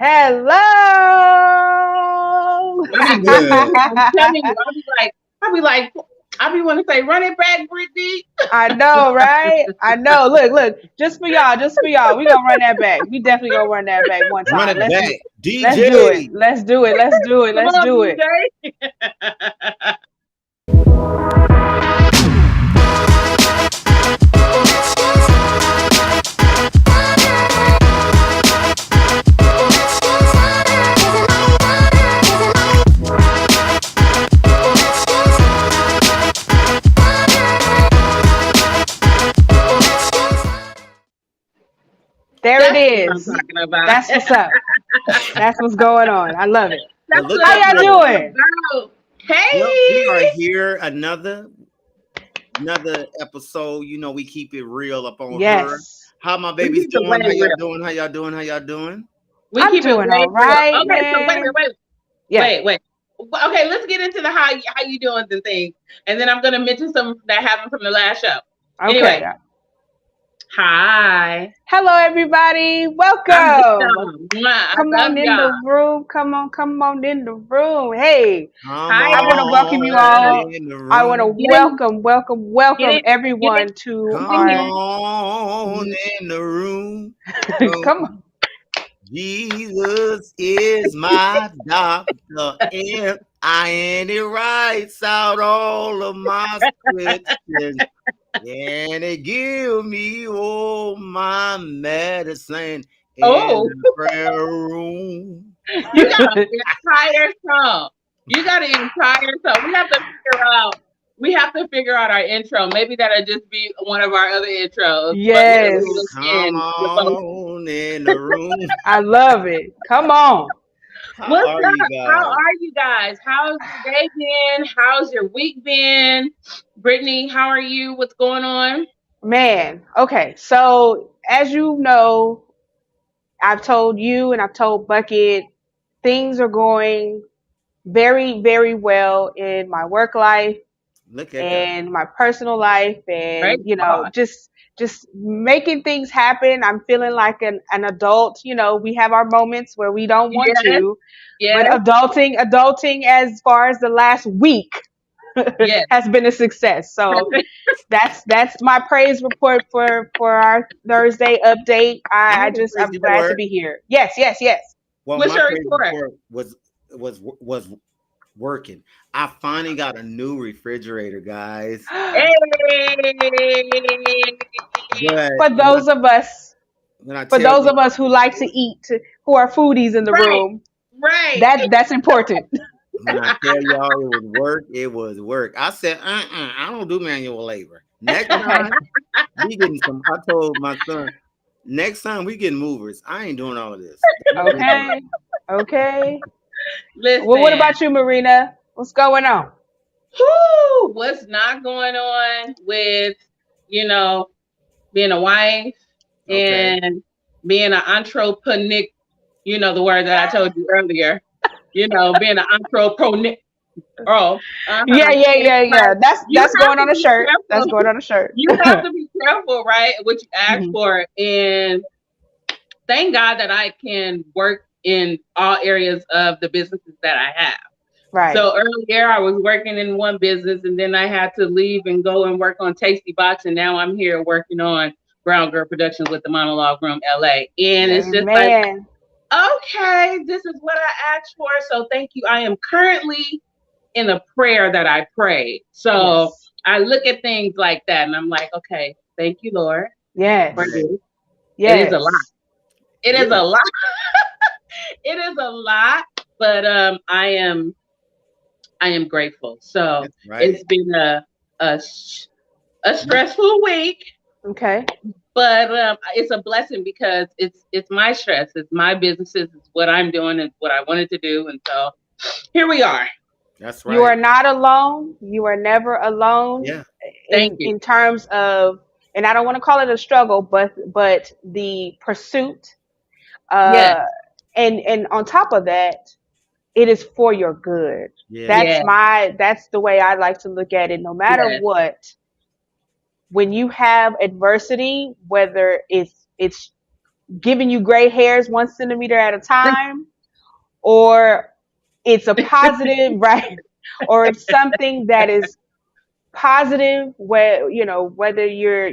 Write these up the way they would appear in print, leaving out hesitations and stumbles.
Hello. I'm telling you, I'll be want to say, run it back, Brittany. I know, right? I know. Look, just for y'all, just for y'all. We gonna run that back. We definitely gonna run that back one Run time. it back. Let's do it. DJ. Let's do it. Let's do it. Come Let's on, do it. DJ. There it That's what I'm is. talking about. That's what's up. That's what's going on. I love it. But That's look what How at I'm y'all this. talking doing? about. Well, we are Hey. here another episode. You know, we keep it real up on her. Yes. How my We babies keep it way doing? How y'all real. doing? How y'all doing? How y'all doing? We I'm keep it doing way all real. right, Okay, so man. Yeah. wait. Okay, let's get into the how you doing and things, and then I'm gonna mention some that happened from the last show. Okay. Anyway, hi. Hello, everybody. I miss Welcome. y'all. Mwah. I Come love on in y'all. the room. Come on in the room. Hey, Come Hi, I want to welcome you on all. everyone. in the I want to room. Get in, get welcome in, get in, everyone to get in Come here. our. on in the room. Come on. Jesus is my doctor, and he writes out all of my scriptures, and he give me all my medicine in Oh, the prayer room. you got an entire song. You got an entire song. We have to figure out our intro. Maybe that'll just be one of our other intros. But we Yes, need to Come spin the both. on in the room. I love it. Come on. How What's are you up? How guys? are you guys? How's your day been? How's your week been? Brittany, how are you? What's going on? Man, okay. So, as you know, I've told you and I've told Bucket, things are going very, very well in my work life Look at God. and my personal life, Praise and God. just making things happen. I'm feeling like an adult. We have our moments where we don't want Yes, to, but yes, adulting as far as the last week yes. has been a success. So that's my praise report for our Thursday update. I I have a just praise I'm glad to report. be here. Yes, yes, yes. Well, What's my your praise report? report was working. I finally got a new refrigerator, guys. Hey! But for those of us when I for tell those you, of us who like to eat, who are foodies in the Right, room, right. that's important. when I tell y'all it was work, it was work. I said, I don't do manual labor. Next Okay. time we getting some. I told my son, next time we getting movers. I ain't doing all of this. Okay. Okay. Well, what Listen, about you, Marina? What's going on? whoo, what's not going on with, you know, being a wife Okay. and being an entrepreneur, the word that I told you earlier, being an entrepreneur. Yeah, yeah, It's yeah, like yeah. That's you that's have going to on a be shirt. That's careful. going on a shirt. You have to be careful, right? What you ask Mhm. for. And thank God that I can work in all areas of the businesses that I have. Right. So earlier I was working in one business and then I had to leave and go and work on Tasty Box. And now I'm here working on Brown Girl Productions with the Monologue Room LA. And it's just like, Amen. okay, this is what I asked for. So thank you. I am currently in a prayer that I prayed. So Yes. I look at things like that and I'm like, okay, thank you, Lord, for Yes. Right. this. It is a lot. Yes. It is Yeah. a lot. It is a lot, but I am grateful. So That's right. it's been a stressful week, Okay. but it's a blessing because it's my stress, it's my businesses, it's what I'm doing, it's what I wanted to do, and so here we are. That's You are right. not alone. You are never alone Yeah. Thank you. in terms of, and I don't want to call it a struggle, but the pursuit. Yes, Uh, and on top of that, it is for your good. Yeah. yes, That's the way I like to look at it. No matter yes, what, when you have adversity, whether it's giving you gray hairs 1 centimeter at a time, or it's a positive, right? Or it's something that is positive, where whether you're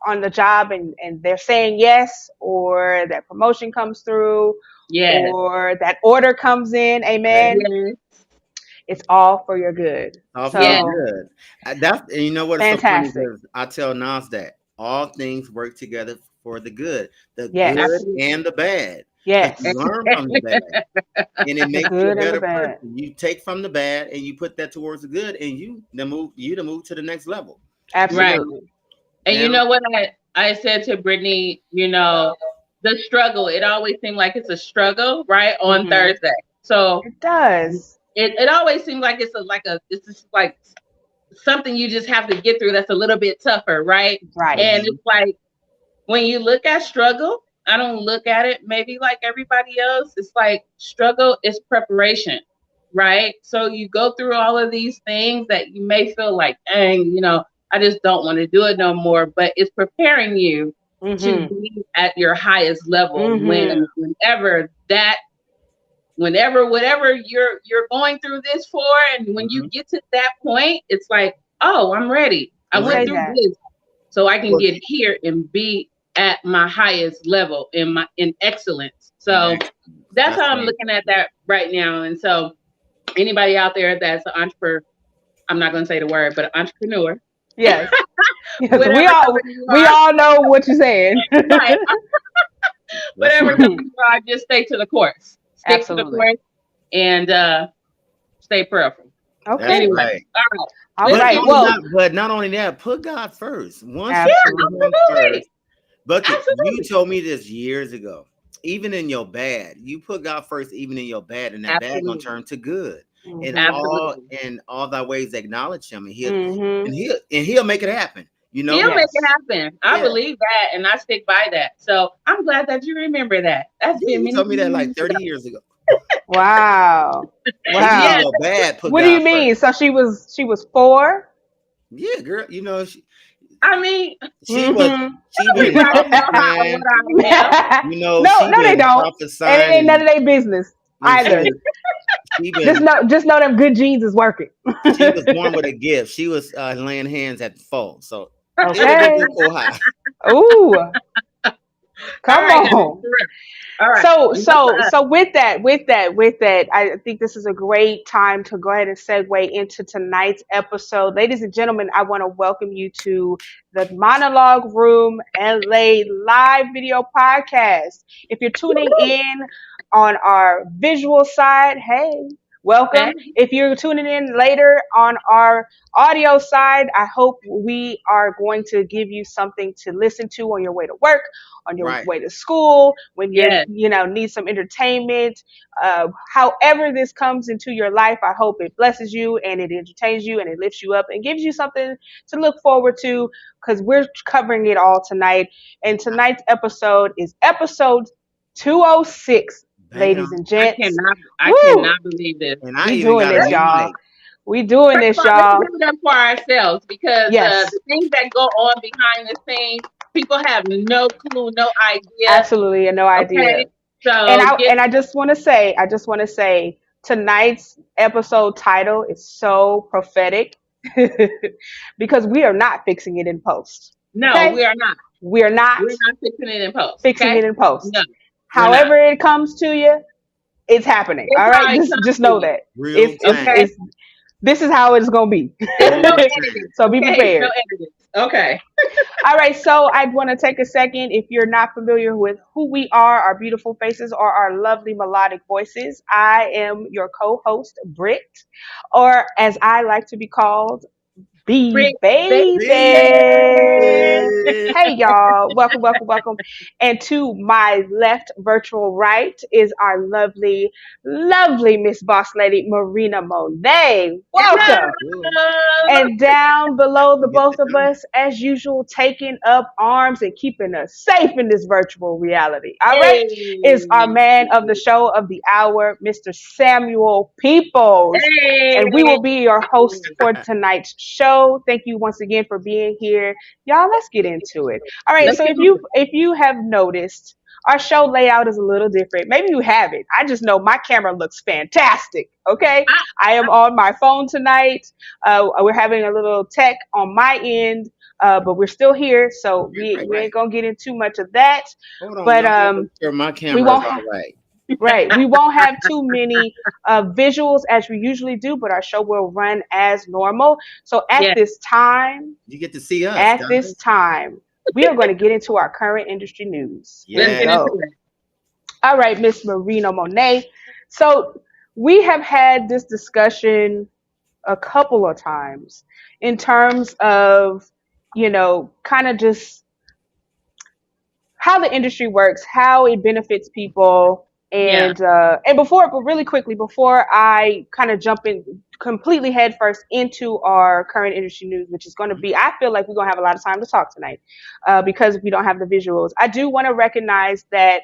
on the job and they're saying yes, or that promotion comes through, Yes. or that order comes in, Right. amen. Yes. It's all for your good. All for your Yes. So good. That's and you know what is so funny fantastic. because I tell Nas that all things work together for the good, the good Yes. Absolutely. and the bad. Because you Yes. learn from the bad, and it The makes you a good and the better bad. person. You take from the bad and you put that towards the good, and you to move to the next level. Right. Now, Absolutely. And you now, know what I said to Brittany, the struggle, it always seemed like it's a struggle, right? On Hmm. Thursday. So It does. it always seems like it's just like something you just have to get through that's a little bit tougher, right? Right. And mhm, it's like when you look at struggle, I don't look at it maybe like everybody else. It's like struggle is preparation, right? So you go through all of these things that you may feel like, dang, I just don't want to do it no more. But it's preparing you to Hmm. be at your highest level Hmm. whenever whatever you're going through this for, and when you mhm, get to that point, it's like, oh, I'm ready. I I'm went Say ready. through that. this so I can Well, get here and be at my highest level in excellence. and So excellence. that's That's how I'm right. looking at that right now. And so anybody out there that's an entrepreneur, I'm not going to say the word, but an entrepreneur, Yes. Yes. We whatever all company you we are, all know what you're saying. right? That's Whatever right. company you are, just stay to the course. Stick to the Absolutely. course and stay prayerful. That's Okay. Anyway, right. all right. All Let's get right. into Well, But not only that, put God first. Once you put absolutely. Him absolutely. first, Bucket, you Absolutely. told me this years ago. Even in your bad, you put God first, even in your bad, and that bad gonna Absolutely. turn to good. And Hmm. Absolutely. all thy ways acknowledge Him, and Hmm. He'll make it happen. You know? He'll make it Yes. happen. I Yeah, believe that and I stick by that. So I'm glad that you remember that. That's yeah. been You many, told me many that like moons 30 ago. years ago. Wow. Even in Wow. Yes. your bad, put What do you God first. mean? So she was 4. Yeah, girl. You know I mean, she was Hmm. she been everybody know how what prophesying. I am. You know No, she no, they been don't. And it prophesying, ain't none of their business and either. she Just been know, just know them good genes is working. she was born with a gift. She was laying hands at the phone. So everything Okay. will go high. Ooh, All come right, guys. on. All right. So with that, I think this is a great time to go ahead and segue into tonight's episode. Ladies and gentlemen, I want to welcome you to the Monologue Room LA live video podcast. If you're tuning in on our visual side, hey, Hey, welcome. If you're tuning in later on our audio side, I hope we are going to give you something to listen to on your way to work, on your Right. way to school, when you're, yes. need some entertainment. However this comes into your life, I hope it blesses you and it entertains you and it lifts you up and gives you something to look forward to, because we're covering it all tonight. And tonight's episode is episode 206, ladies Bam. and gents. I Woo! cannot believe this. And I We even doing got a this, new y'all. mic. We doing First of this, all, let's y'all. give it up for ourselves because Yes, the things that go on behind the scenes, people have no clue, no idea. absolutely, no idea. Okay. So get And I just want to say tonight's episode title is so prophetic because we are not fixing it in post. no, Okay? we are not. We are not We're not fixing it in post. fixing Okay. it in No, post. we're not. However it comes to you, it's happening. It's All how right? it Just comes just to know you. that. Real time. Okay. It's this is how it's going to be. There's no Real time. editing. So be Okay. No prepared. editing. Okay. All right, so I want to take a second. If you're not familiar with who we are, our beautiful faces or our lovely melodic voices, I am your co-host, Britt, or as I like to be called, B Brick, Baby. baby. Hey y'all, welcome, welcome, welcome. And to my left, virtual right, is our lovely, lovely Miss Boss Lady Marina Monet. Welcome. Real. Hello. And down below the Get both it of done. us, as usual, taking up arms and keeping us safe in this virtual reality. All right, is our Hey. man of the show of the hour, Mr. Samuel Peoples. And we Hey. will be your host for tonight's show. show. Thank you once again for being here. Y'all, let's get into it. All right, Let's so get if you have noticed, our show layout is a little different. Maybe you haven't. I just know my camera looks fantastic. Okay, I, I am on my phone tonight. We're having a little tech on my end, but we're still here, so Right, we right, we right. ain't gonna get into much of that. Hold on, But y'all. Gotta make sure my we camera is won't all have. right. Right. We won't have too many visuals as we usually do, but our show will run as normal. So yeah, You get to see us, at guys. this time, we are going to get into our current industry news. Here let's we get Yeah. into go. it. All right, Miss Marina Monet. So we have had this discussion a couple of times in terms of, kind of just how the industry works, how it benefits people, Yeah, and but really quickly before I kind of jump in completely headfirst into our current industry news, which is going to be, I feel like we're going to have a lot of time to talk tonight because we don't have the visuals. I do want to recognize that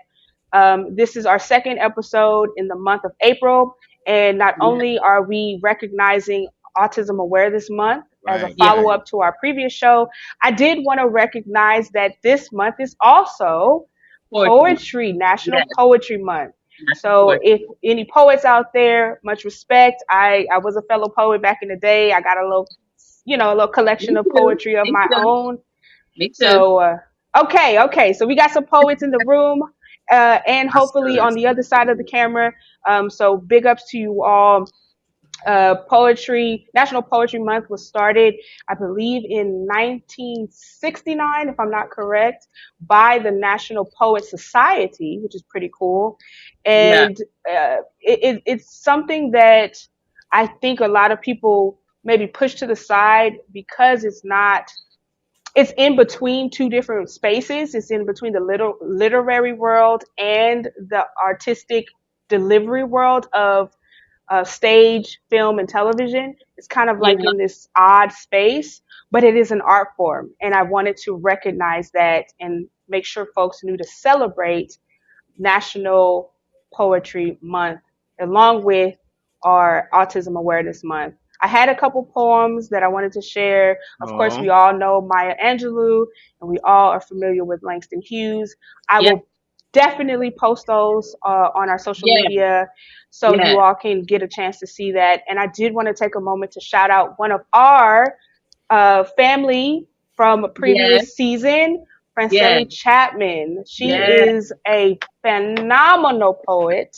this is our second episode in the month of April, and not yeah, only are we recognizing Autism Awareness Month as a Right, yeah. follow right. up to our previous show, I did want to recognize that this month is also Poetry. National Yes, Poetry Month. national So if poetry. any poets out there, much respect. I was a fellow poet back in the day. I got a little collection Me of too. poetry of Me my too. own. Me too. So okay. So we got some poets in the room, and That's hopefully good. on That's the good. other side of the camera. So big ups to you all. National Poetry Month was started, I believe, in 1969, if I'm not correct, by the National Poet Society, which is pretty cool. Yeah, And it's something that I think a lot of people maybe push to the side because it's in between two different spaces. It's in between the literary world and the artistic delivery world of stage, film, and television. It's kind of like yeah, in this odd space, but it is an art form. And I wanted to recognize that and make sure folks knew to celebrate National Poetry Month along with our Autism Awareness Month. I had a couple poems that I wanted to share. Of course, Oh, we all know Maya Angelou, and we all are familiar with Langston Hughes. I yeah, will definitely post those on our social yeah, media so yeah, you all can get a chance to see that. And I did want to take a moment to shout out one of our family from a yeah, previous season, yeah, Franceli Chapman. She yeah. is a phenomenal poet.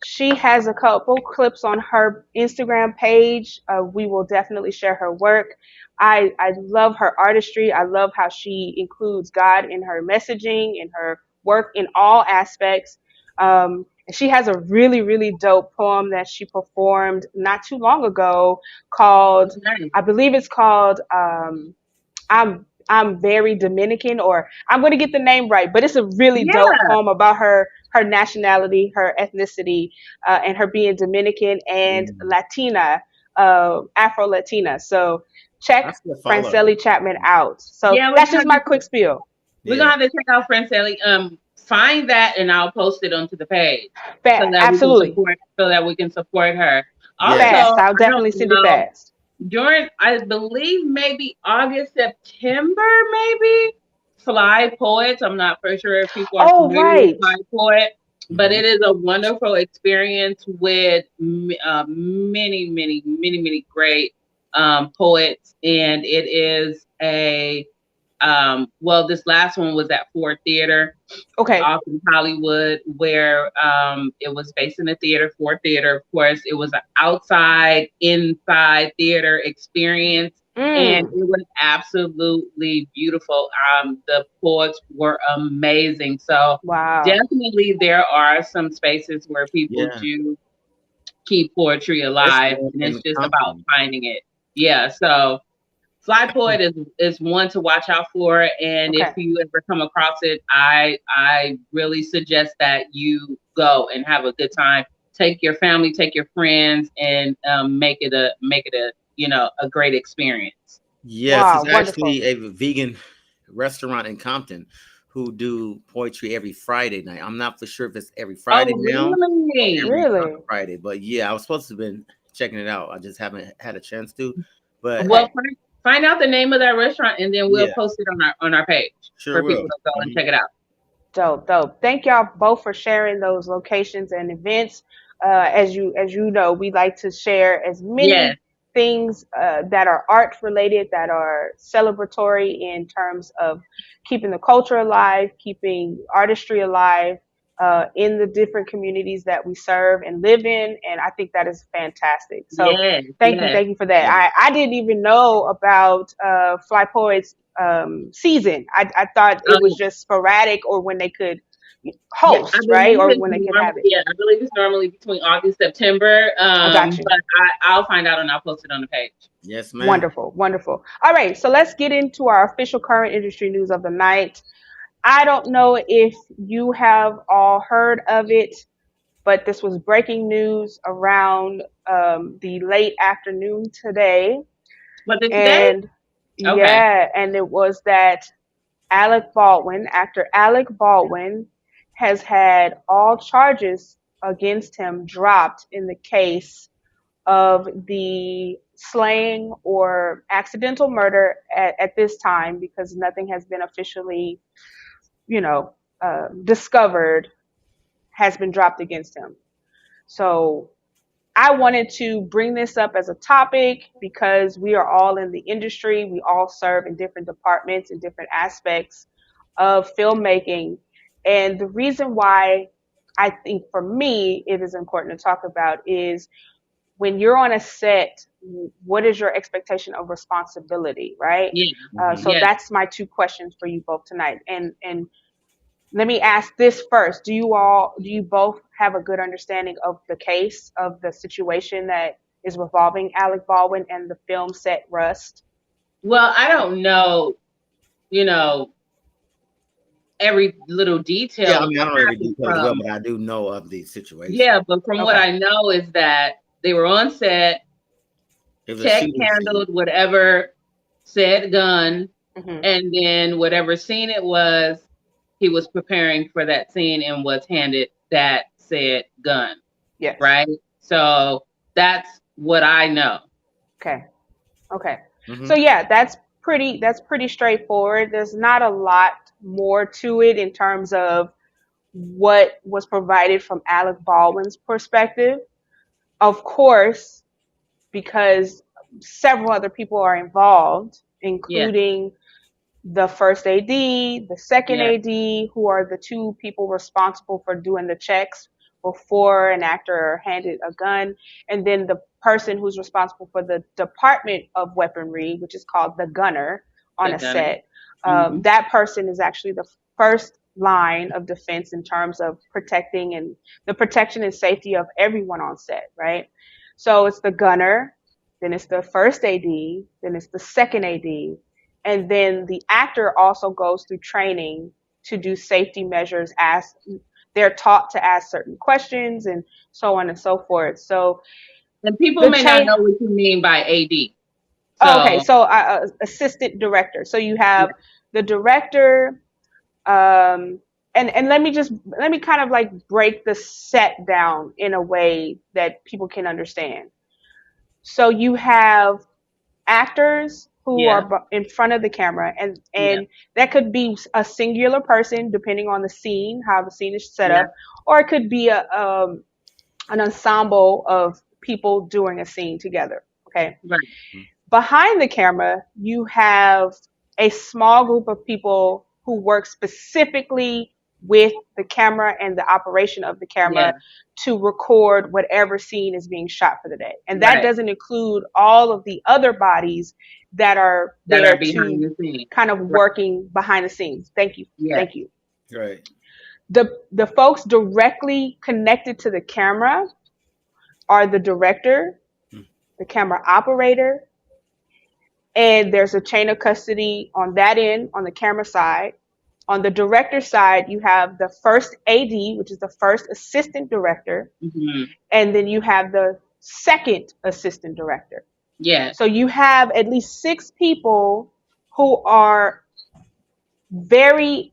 She has a couple clips on her Instagram page. We will definitely share her work. I love her artistry. I love how she includes God in her messaging, in her work, in all aspects. And she has a really, really dope poem that she performed not too long ago called, Okay. I believe it's called I'm very Dominican, or I'm going to get the name right, but it's a really dope Yeah, poem about her nationality, her ethnicity, and her being Dominican and yeah. Latina, Afro Latina. So I check still follow her. Franceli Chapman out. So yeah. that's just my quick spiel. We're gonna Yeah. have to check out Franceli. Find that and I'll post it onto the page Absolutely so that we can support her. Also, Yes. fast. I'll I don't definitely send it know fast. during I believe maybe August, September, maybe Fly Poets. I'm not for sure if people are Oh familiar with right. Fly Poet, but Hmm. it is a wonderful experience with many great poets, and it is a well, this last one was at Ford Theater Okay. off in Hollywood, where it was based in a theater, Ford Theater. Of course, it was an outside, inside theater experience, and Mm. it was absolutely beautiful. The poets were amazing. So Wow. definitely, there are some spaces where people Yeah. do keep poetry alive, Especially and it's in just about Compton. finding it. Yeah. So Fly Poet is one to watch out for, and if Okay. you ever come across it, I really suggest that you go and have a good time. Take your family, take your friends, and make it a a great experience. Yes, Wow. it's Wonderful. actually a vegan restaurant in Compton who do poetry every Friday night. I'm not for sure if it's every Oh, Friday now or really? every other Really. Friday, but yeah, I was supposed to have been checking it out. I just haven't had a chance to. But Well, Okay. find out the name of that restaurant, and then we'll yeah, post it on our page sure for will. people to go and Mhm. check it out. Dope, dope. Thank y'all both for sharing those locations and events. As you know, we like to share as Yes, many things that are art related, that are celebratory in terms of keeping the culture alive, keeping artistry alive in the different communities that we serve and live in. And I think that is fantastic. So yes, yes. thank you for that. Yeah. I didn't even know about Fly Poets season. I thought it was Oh, just sporadic or when they could yeah. I host, right? believe Or it's when they could normally have it. yeah. I believe it's normally between August September. I got you. But I'll find out and I'll post it on the page. Yes, ma'am. Wonderful, wonderful. All right, so let's get into our official current industry news of the night. I don't know if you have all heard of it, but this was breaking news around the late afternoon today. Was it today? And Okay. yeah, and it was that actor Alec Baldwin, has had all charges against him dropped in the case of the slaying or accidental murder at this time, because nothing has been officially, you know, discovered, has been dropped against him. So I wanted to bring this up as a topic because we are all in the industry. We all serve in different departments and different aspects of filmmaking. And the reason why I think for me it is important to talk about is when you're on a set, what is your expectation of responsibility, right? Yeah. Hmm. So Yeah. that's my two questions for you both tonight. And let me ask this first. Do you both have a good understanding of the case, of the situation that is revolving Alec Baldwin and the film set Rust? Well, I don't know, you know, every little Yeah, detail I of mean, I what don't know every happened detail as well, from but I do know of the situation. yeah, but from what Okay. I know is that they were on set, It was a tech shooting scene. handled whatever said gun, Hmm. and then whatever scene it was, he was preparing for that scene and was handed that said gun, Yes. right? So that's what I know. Okay. Okay. So Hmm. yeah, that's pretty straightforward. There's not a lot more to it in terms of what was provided from Alec Baldwin's perspective. Of course, because several other people are involved, Yeah, including the first AD, the second yeah, AD, who are the two people responsible for doing the checks before an actor handed a gun, and then the person who's responsible for the department of weaponry, which is called the gunner on the a gunner. set. Hmm. That person is actually the first line of defense in terms of protecting and the protection and safety of everyone on set, right? So it's the gunner, then it's the first AD, then it's the second AD, and then the actor also goes through training to do safety measures as they're taught to ask certain questions and so on and so forth. So And people the may not chain. know what you mean by AD. Oh, okay, So so assistant director. So you yeah, have the director, um, and let me kind of like break the set down in a way that people can understand. So you have actors who are yeah, in front of the camera, and yeah, that could be a singular person depending on the scene, how the scene is set yeah, up, or it could be an ensemble of people doing a scene together. Okay. right, Behind the camera, you have a small group of people who work specifically with the camera and the operation of the yeah, camera to record whatever scene is being shot for the day. And that right. doesn't include all of the other bodies that are That are there behind to the scenes. kind of Right. working behind the scenes. Thank you. Yeah. Thank you. Right. The folks directly connected to the camera are the director, Mm. the camera operator, and there's a chain of custody on that end on the camera side. On the director side, you have the first AD, which is the first assistant director, Hmm. and then you have the second assistant director. Yeah. So you have at least six people who are very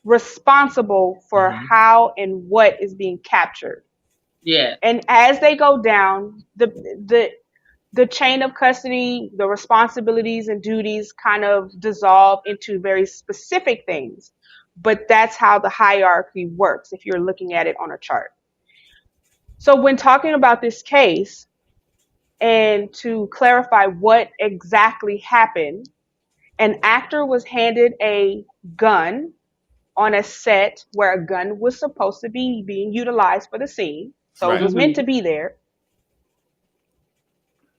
responsible for Hmm. how and what is being captured. Yeah. And as they go down, the chain of custody, the responsibilities and duties kind of dissolve into very specific things. But that's how the hierarchy works if you're looking at it on a chart. So, when talking about this case, and to clarify what exactly happened, an actor was handed a gun on a set where a gun was supposed to be being utilized for the scene. So it Right. was meant Mm-hmm. to be there.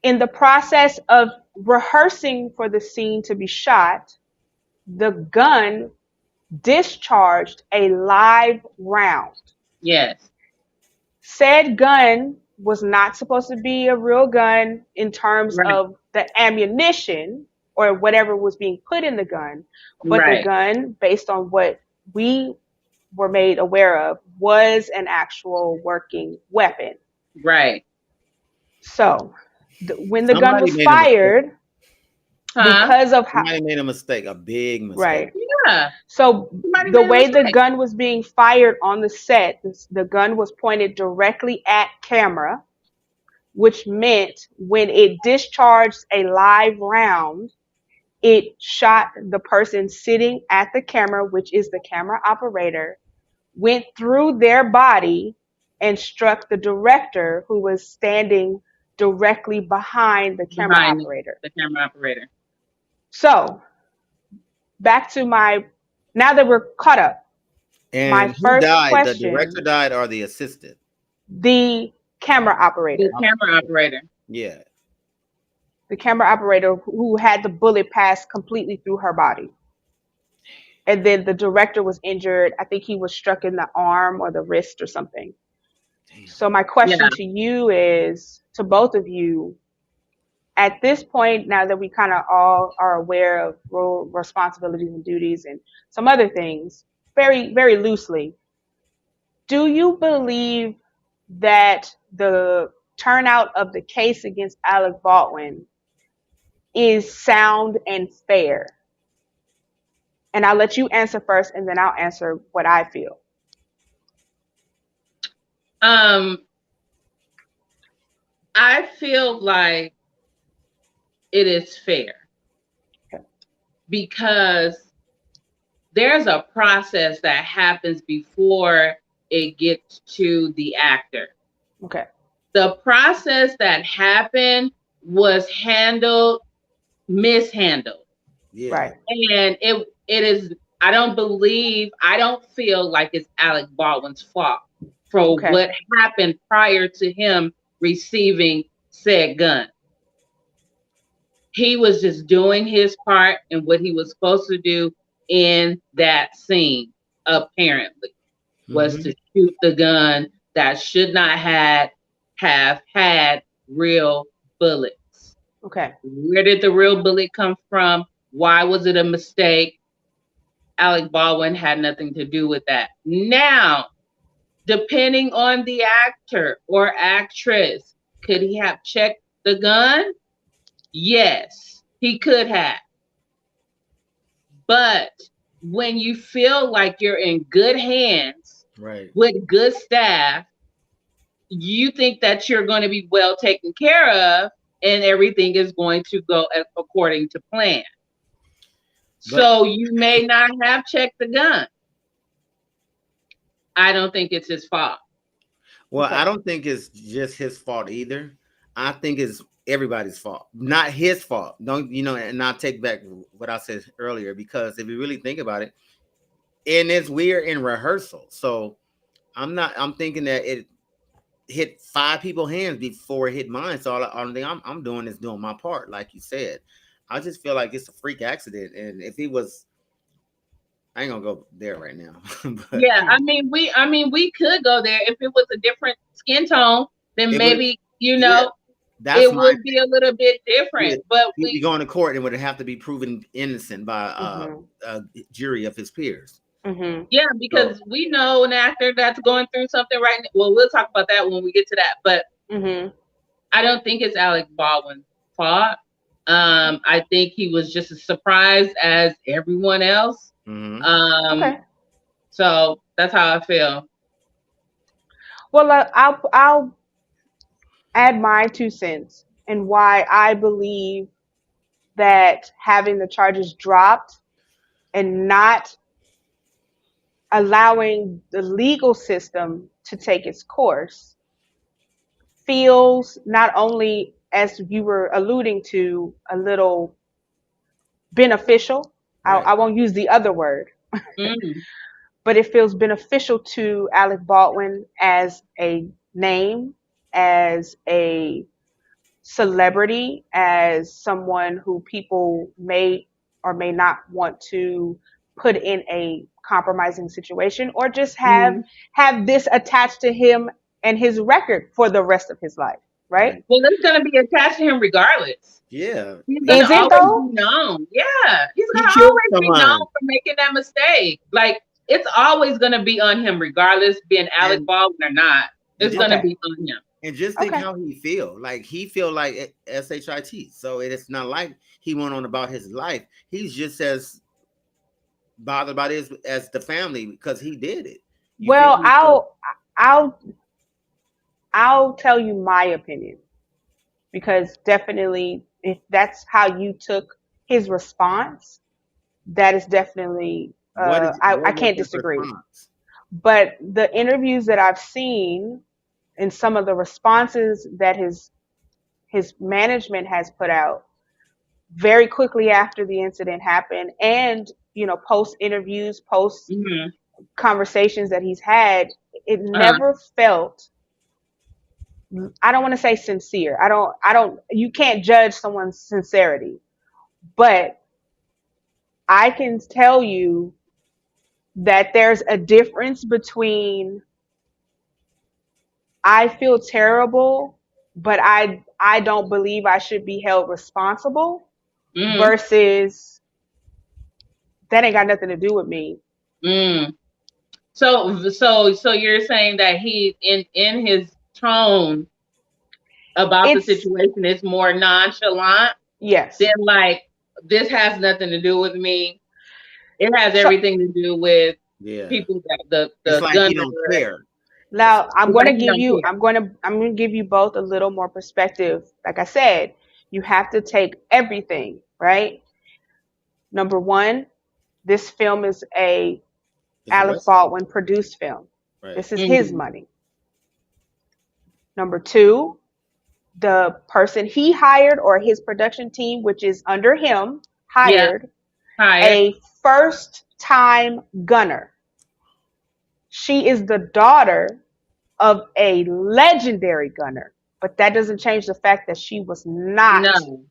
In the process of rehearsing for the scene to be shot, the gun discharged a live round. Yes. Said gun was not supposed to be a real gun in terms Right. of the ammunition or whatever was being put in the gun, but the Right. gun, based on what we were made aware of, was an actual working weapon. Right. So when the gun Somebody was made a mistake. fired, Huh? because of how, Somebody made a mistake, a big mistake. right. Yeah. So Somebody the made a way the mistake. gun was being fired on the set, the gun was pointed directly at camera, which meant when it discharged a live round, it shot the person sitting at the camera, which is the camera operator, went through their body and struck the director who was standing directly behind the camera Behind operator. the camera operator. So, back to my, now that we're caught up, my And who first died? The director question, died or the assistant? the camera The operator. camera operator. Yeah. The camera operator who had the bullet pass completely through her body. And then the director was injured. I think he was struck in the arm or the wrist or something. Damn. So my Yeah. question to you is, to both of you, at this point, now that we kind of all are aware of role responsibilities and duties and some other things, very, very loosely, do you believe that the turnout of the case against Alec Baldwin is sound and fair? And I'll let you answer first, and then I'll answer what I feel. Um, I feel like it is fair Okay. because there's a process that happens before it gets to the actor. Okay. The process that happened was mishandled. Yeah. Right. And it is, I don't feel like it's Alec Baldwin's fault for Okay. what happened prior to him receiving said gun. He was just doing his part and what he was supposed to do in that scene, apparently, was Hmm. to shoot the gun that should not have had real bullets. Okay. Where did the real bullet come from? Why was it a mistake? Alec Baldwin had nothing to do with that. Now, depending on the actor or actress, could he have checked the gun? Yes, he could have. But when you feel like you're in good hands Right. with good staff, you think that you're going to be well taken care of and everything is going to go according to plan. But So you may not have checked the gun. I don't think it's his fault. well, I Okay. don't think it's just his fault either. I think it's everybody's fault, not his fault. Don't And I'll take back what I said earlier because if you really think about it, and it's we're in rehearsal, so I'm thinking that it hit five people's hands before it hit mine. So all thing I'm doing is doing my part, like you said. I just feel like it's a freak accident, and if he was, I ain't gonna go there right now, but Yeah, Mm. I mean we could go there if it was a different skin tone, then it would, maybe, yeah, that's it my, would be a little bit different. But he'd be going to court and would have to be proven innocent by Mhm. a jury of his peers. Mhm. yeah, So, because we know an actor that's going through something right now. Well, we'll talk about that when we get to that. But Mhm. I don't think it's Alec Baldwin's fault. I think he was just as surprised as everyone else. mhm. Um, Okay. so that's how I feel. Well, I'll add my 2 cents, and why I believe that having the charges dropped and not allowing the legal system to take its course feels not only, as you were alluding to, a little beneficial. Right. I won't use the other word, Mm, but it feels beneficial to Alec Baldwin as a name, as a celebrity, as someone who people may or may not want to put in a compromising situation, or just mm. have this attached to him and his record for the rest of his life, right? Right. Well, it's gonna be attached to him regardless. Yeah. He's gonna Is it always be though? known. Yeah, he's He gonna killed always be known someone. for making that mistake. Like it's always gonna be on him, regardless being Alec And Baldwin or not. and It's just gonna Okay. be on him. and just think Okay. how he feel. Like he feel like shit. So it's not like he went on about his life. He's just as bothered about it as the family because he did it. You feel Well, me? So I'll I'll tell you my opinion, because definitely if that's how you took his response, that is definitely I what was can't his disagree. response? But the interviews that I've seen and some of the responses that his management has put out very quickly after the incident happened, and post interviews, post Hmm. conversations that he's had, it Uh, never felt, I don't want to say sincere. I don't you can't judge someone's sincerity, but I can tell you that there's a difference between I feel terrible, but I don't believe I should be held responsible, mm, versus that ain't got nothing to do with me. mm. So you're saying that he in his tone about the It's situation is more nonchalant than yes. like this has nothing to do with me. It has So everything to do with Yeah. people that the It's the like he gunner. don't care. It's now I'm It's going to like you give don't you care. I'm going to give you both a little more perspective. Like I said, you have to take everything, right? Number 1, this film is a it's a Alec western. Baldwin produced film. Right. This is his Hmm. money. Number 2, the person he hired, or his production team, which is under him, Yeah, hired tired. a first time gunner. She is the daughter of a legendary gunner, but that doesn't change the fact that she was not No, no.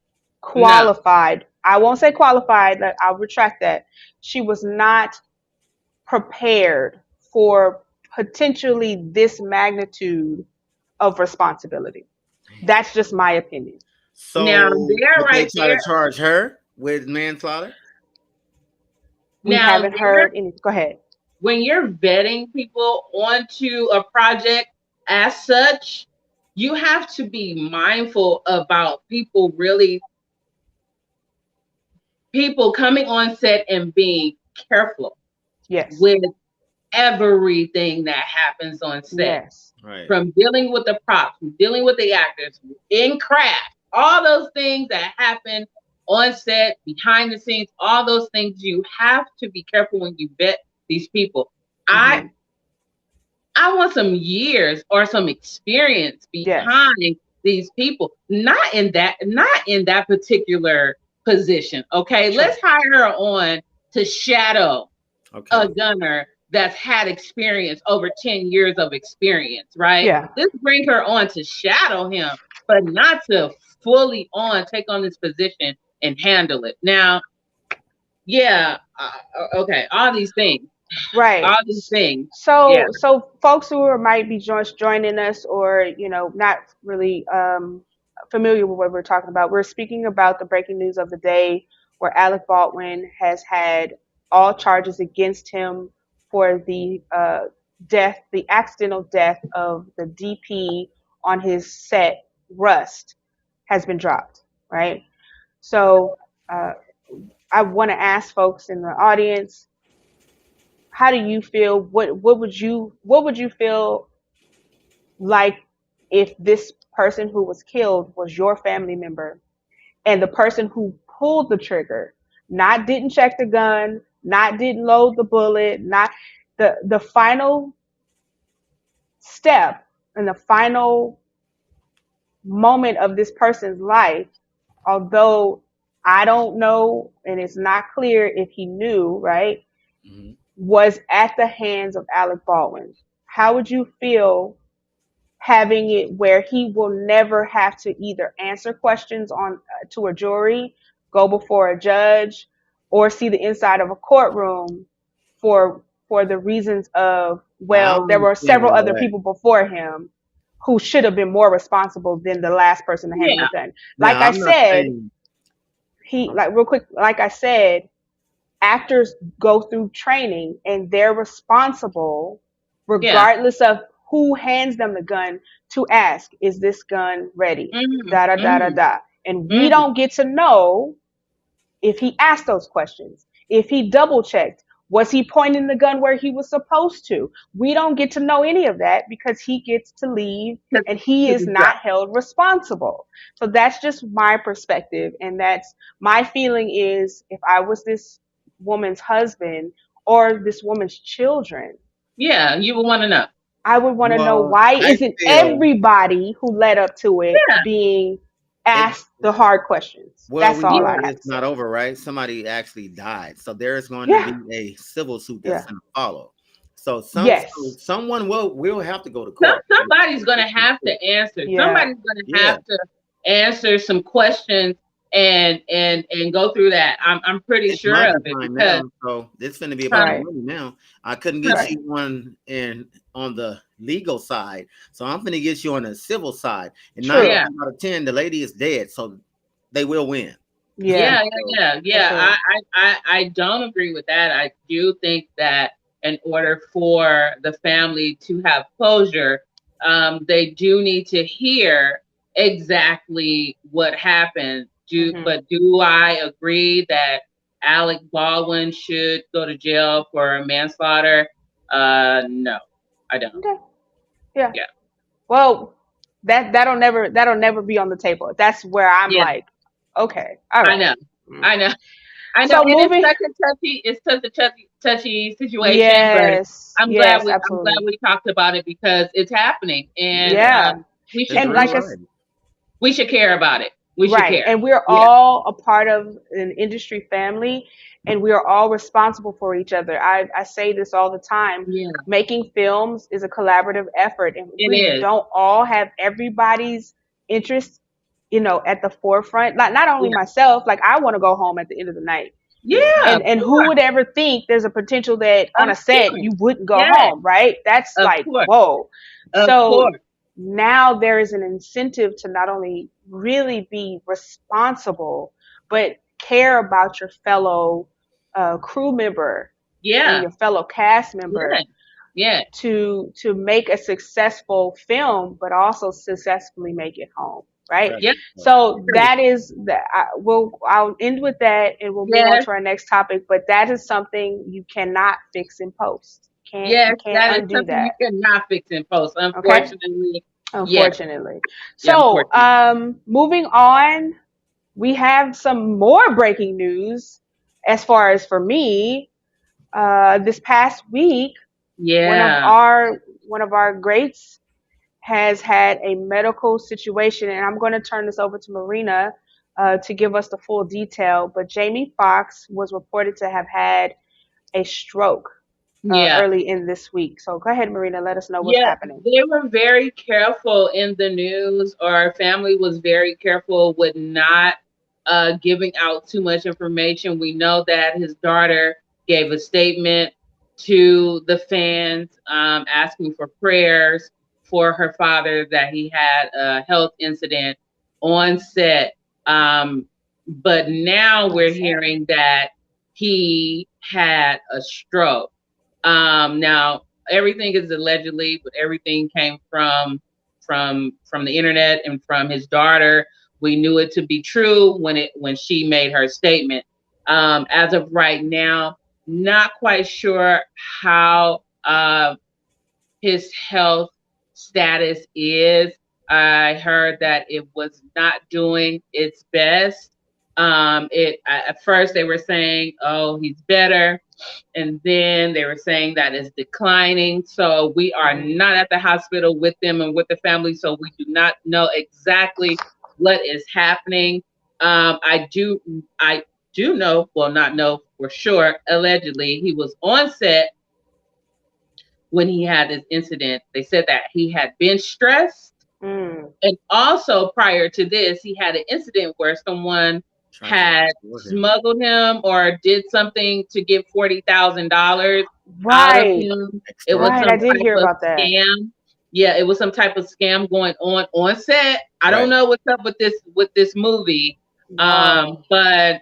qualified. I won't say qualified, I'll retract that. She was not prepared for potentially this magnitude of responsibility. That's just my opinion. Now So there, did they right try to there. charge her with manslaughter? We Now haven't there, heard any. Go ahead. when you're vetting people onto a project as such, you have to be mindful about people coming on set and being careful Yes. with everything that happens on set. Yes. Right. From dealing with the props, from dealing with the actors, in craft, all those things that happen on set, behind the scenes, all those things you have to be careful when you vet these people. I Hmm. I want some years or some experience Yes. behind these people, not in that particular position. Okay, True. let's hire her on to shadow Okay. a gunner that's had experience over 10 years of experience, right? Yeah. Let's bring her on to shadow him, but not to fully on take on this position and handle it. Now, yeah, okay, all these things, Right. all these things, yeah. So folks who might be just joining us, or not really familiar with what we're talking about, we're speaking about the breaking news of the day, where Alec Baldwin has had all charges against him for the the accidental death of the DP on his set, Rust, has been dropped. Right. So uh, I want to ask folks in the audience, how do you feel? What would you feel like if this person who was killed was your family member, and the person who pulled the trigger, not didn't check the gun, not didn't load the bullet, not the final step and the final moment of this person's life, although I don't know and it's not clear if he knew, right, Mhm. was at the hands of Alec Baldwin. How would you feel having it where he will never have to either answer questions on to a jury, go before a judge, or see the inside of a courtroom for the reasons of, I well, there were understand several all other that. people before him who should have been more responsible than the last person to handle the Yeah, gun. Like Now, I I'm not said, saying. he like real quick, like I said, actors go through training and they're responsible yeah. regardless of who hands them the gun to ask, is this gun ready? Mm-hmm. Da da da da Mm-hmm. da. And we Mm-hmm. don't get to know if he asked those questions, if he double checked, was he pointing the gun where he was supposed to? We don't get to know any of that because he gets to leave To, and he to is the judge. not held responsible. So that's just my perspective. And that's my feeling is if I was this woman's husband or this woman's children, Yeah, you will want to know. I would want to know Well, why I isn't feel everybody who led up to it Yeah, being it. asked the hard questions? Well, That's we know all yeah, I have to it's say. not over, right? Somebody actually died, so there's going to Yeah. be a civil suit that's Yeah. going to follow. So Yes. someone will have to go to Some, court. somebody's going to have to answer. Yeah. Somebody's going to Yeah, have to answer some questions and go through that. I'm pretty it's sure money of it time because now, so it's going to be about the Right. money now. I couldn't get Right. right. you on the legal side, so I'm going to get you on the civil side. And nine True. Yeah, times out of 10, the lady is dead, so they will win. Yeah. yeah, So, yeah, yeah, yeah. Absolutely. I don't agree with that. I do think that in order for the family to have closure, they do need to hear exactly what happened. Hmm. But do I agree that Alec Baldwin should go to jail for manslaughter? No, I don't. Okay. Yeah. Yeah, Well, that'll never be on the table. That's where I'm yeah, like, okay, all I right. know, Mm. I know. I know So it is moving. such a touchy situation, but Yes. Yes. I'm glad Absolutely. we talked about it because it's happening, and yeah, Yeah. it's And we real like I, should life. we should care about it. We should right. care. And we're Yeah, all a part of an industry family and we are all responsible for each other. I say this all the time. yeah, Making films is a collaborative effort. And if it we is. don't all have everybody's interest, at the forefront, not only Yeah, myself, like I want to go home at the end of the night. yeah, of And who course, would ever think there's a potential that on of a set course, you wouldn't go yes, home, right? That's of like, course, whoa. of So course. now there is an incentive to not only really be responsible, but care about your fellow crew member and Yeah, your fellow cast yeah, member yeah, to make a successful film, but also successfully make it home, right? Right. yeah. Right. So that is that. I'll end with that, and we'll move on Yes, to our next topic. But that is something you cannot fix in post. You yes. can't That is undo something you that. cannot fix in post. Okay, Unfortunately, yes, unfortunately. yeah, So unfortunately, moving on, we have some more breaking news. As far as for me, this past week, one of yeah. our one of our greats has had a medical situation, and I'm going to turn this over to Marina to give us the full detail. But Jamie Foxx was reported to have had a stroke Yeah. early in this week. So go ahead, Marina, let us know what's Yeah, happening. they were very careful in the news, or our family was very careful with not giving out too much information. We know that his daughter gave a statement to the fans asking for prayers for her father, that he had a health incident on set. But now we're That's sad. hearing that he had a stroke. Now everything is allegedly, but everything came from the internet and from his daughter. We knew it to be true when she made her statement. As of right now, not quite sure how his health status is. I heard that it was not doing its best. At first they were saying, "Oh, he's better," and then they were saying that it's declining. So we are Mhm. not at the hospital with them and with the family, so we do not know exactly what is happening. I do know, well, not know for sure. Allegedly, he was on set when he had this incident. They said that he had been stressed, Mm. and also prior to this, he had an incident where someone Tried to had extort him. smuggled him or did something to get $40,000 out of Right. him. It was Extort Right. some I him. did type hear of about that. scam. Yeah, it was some type of scam going on set. I don't Right. know what's up with this movie. Wow. But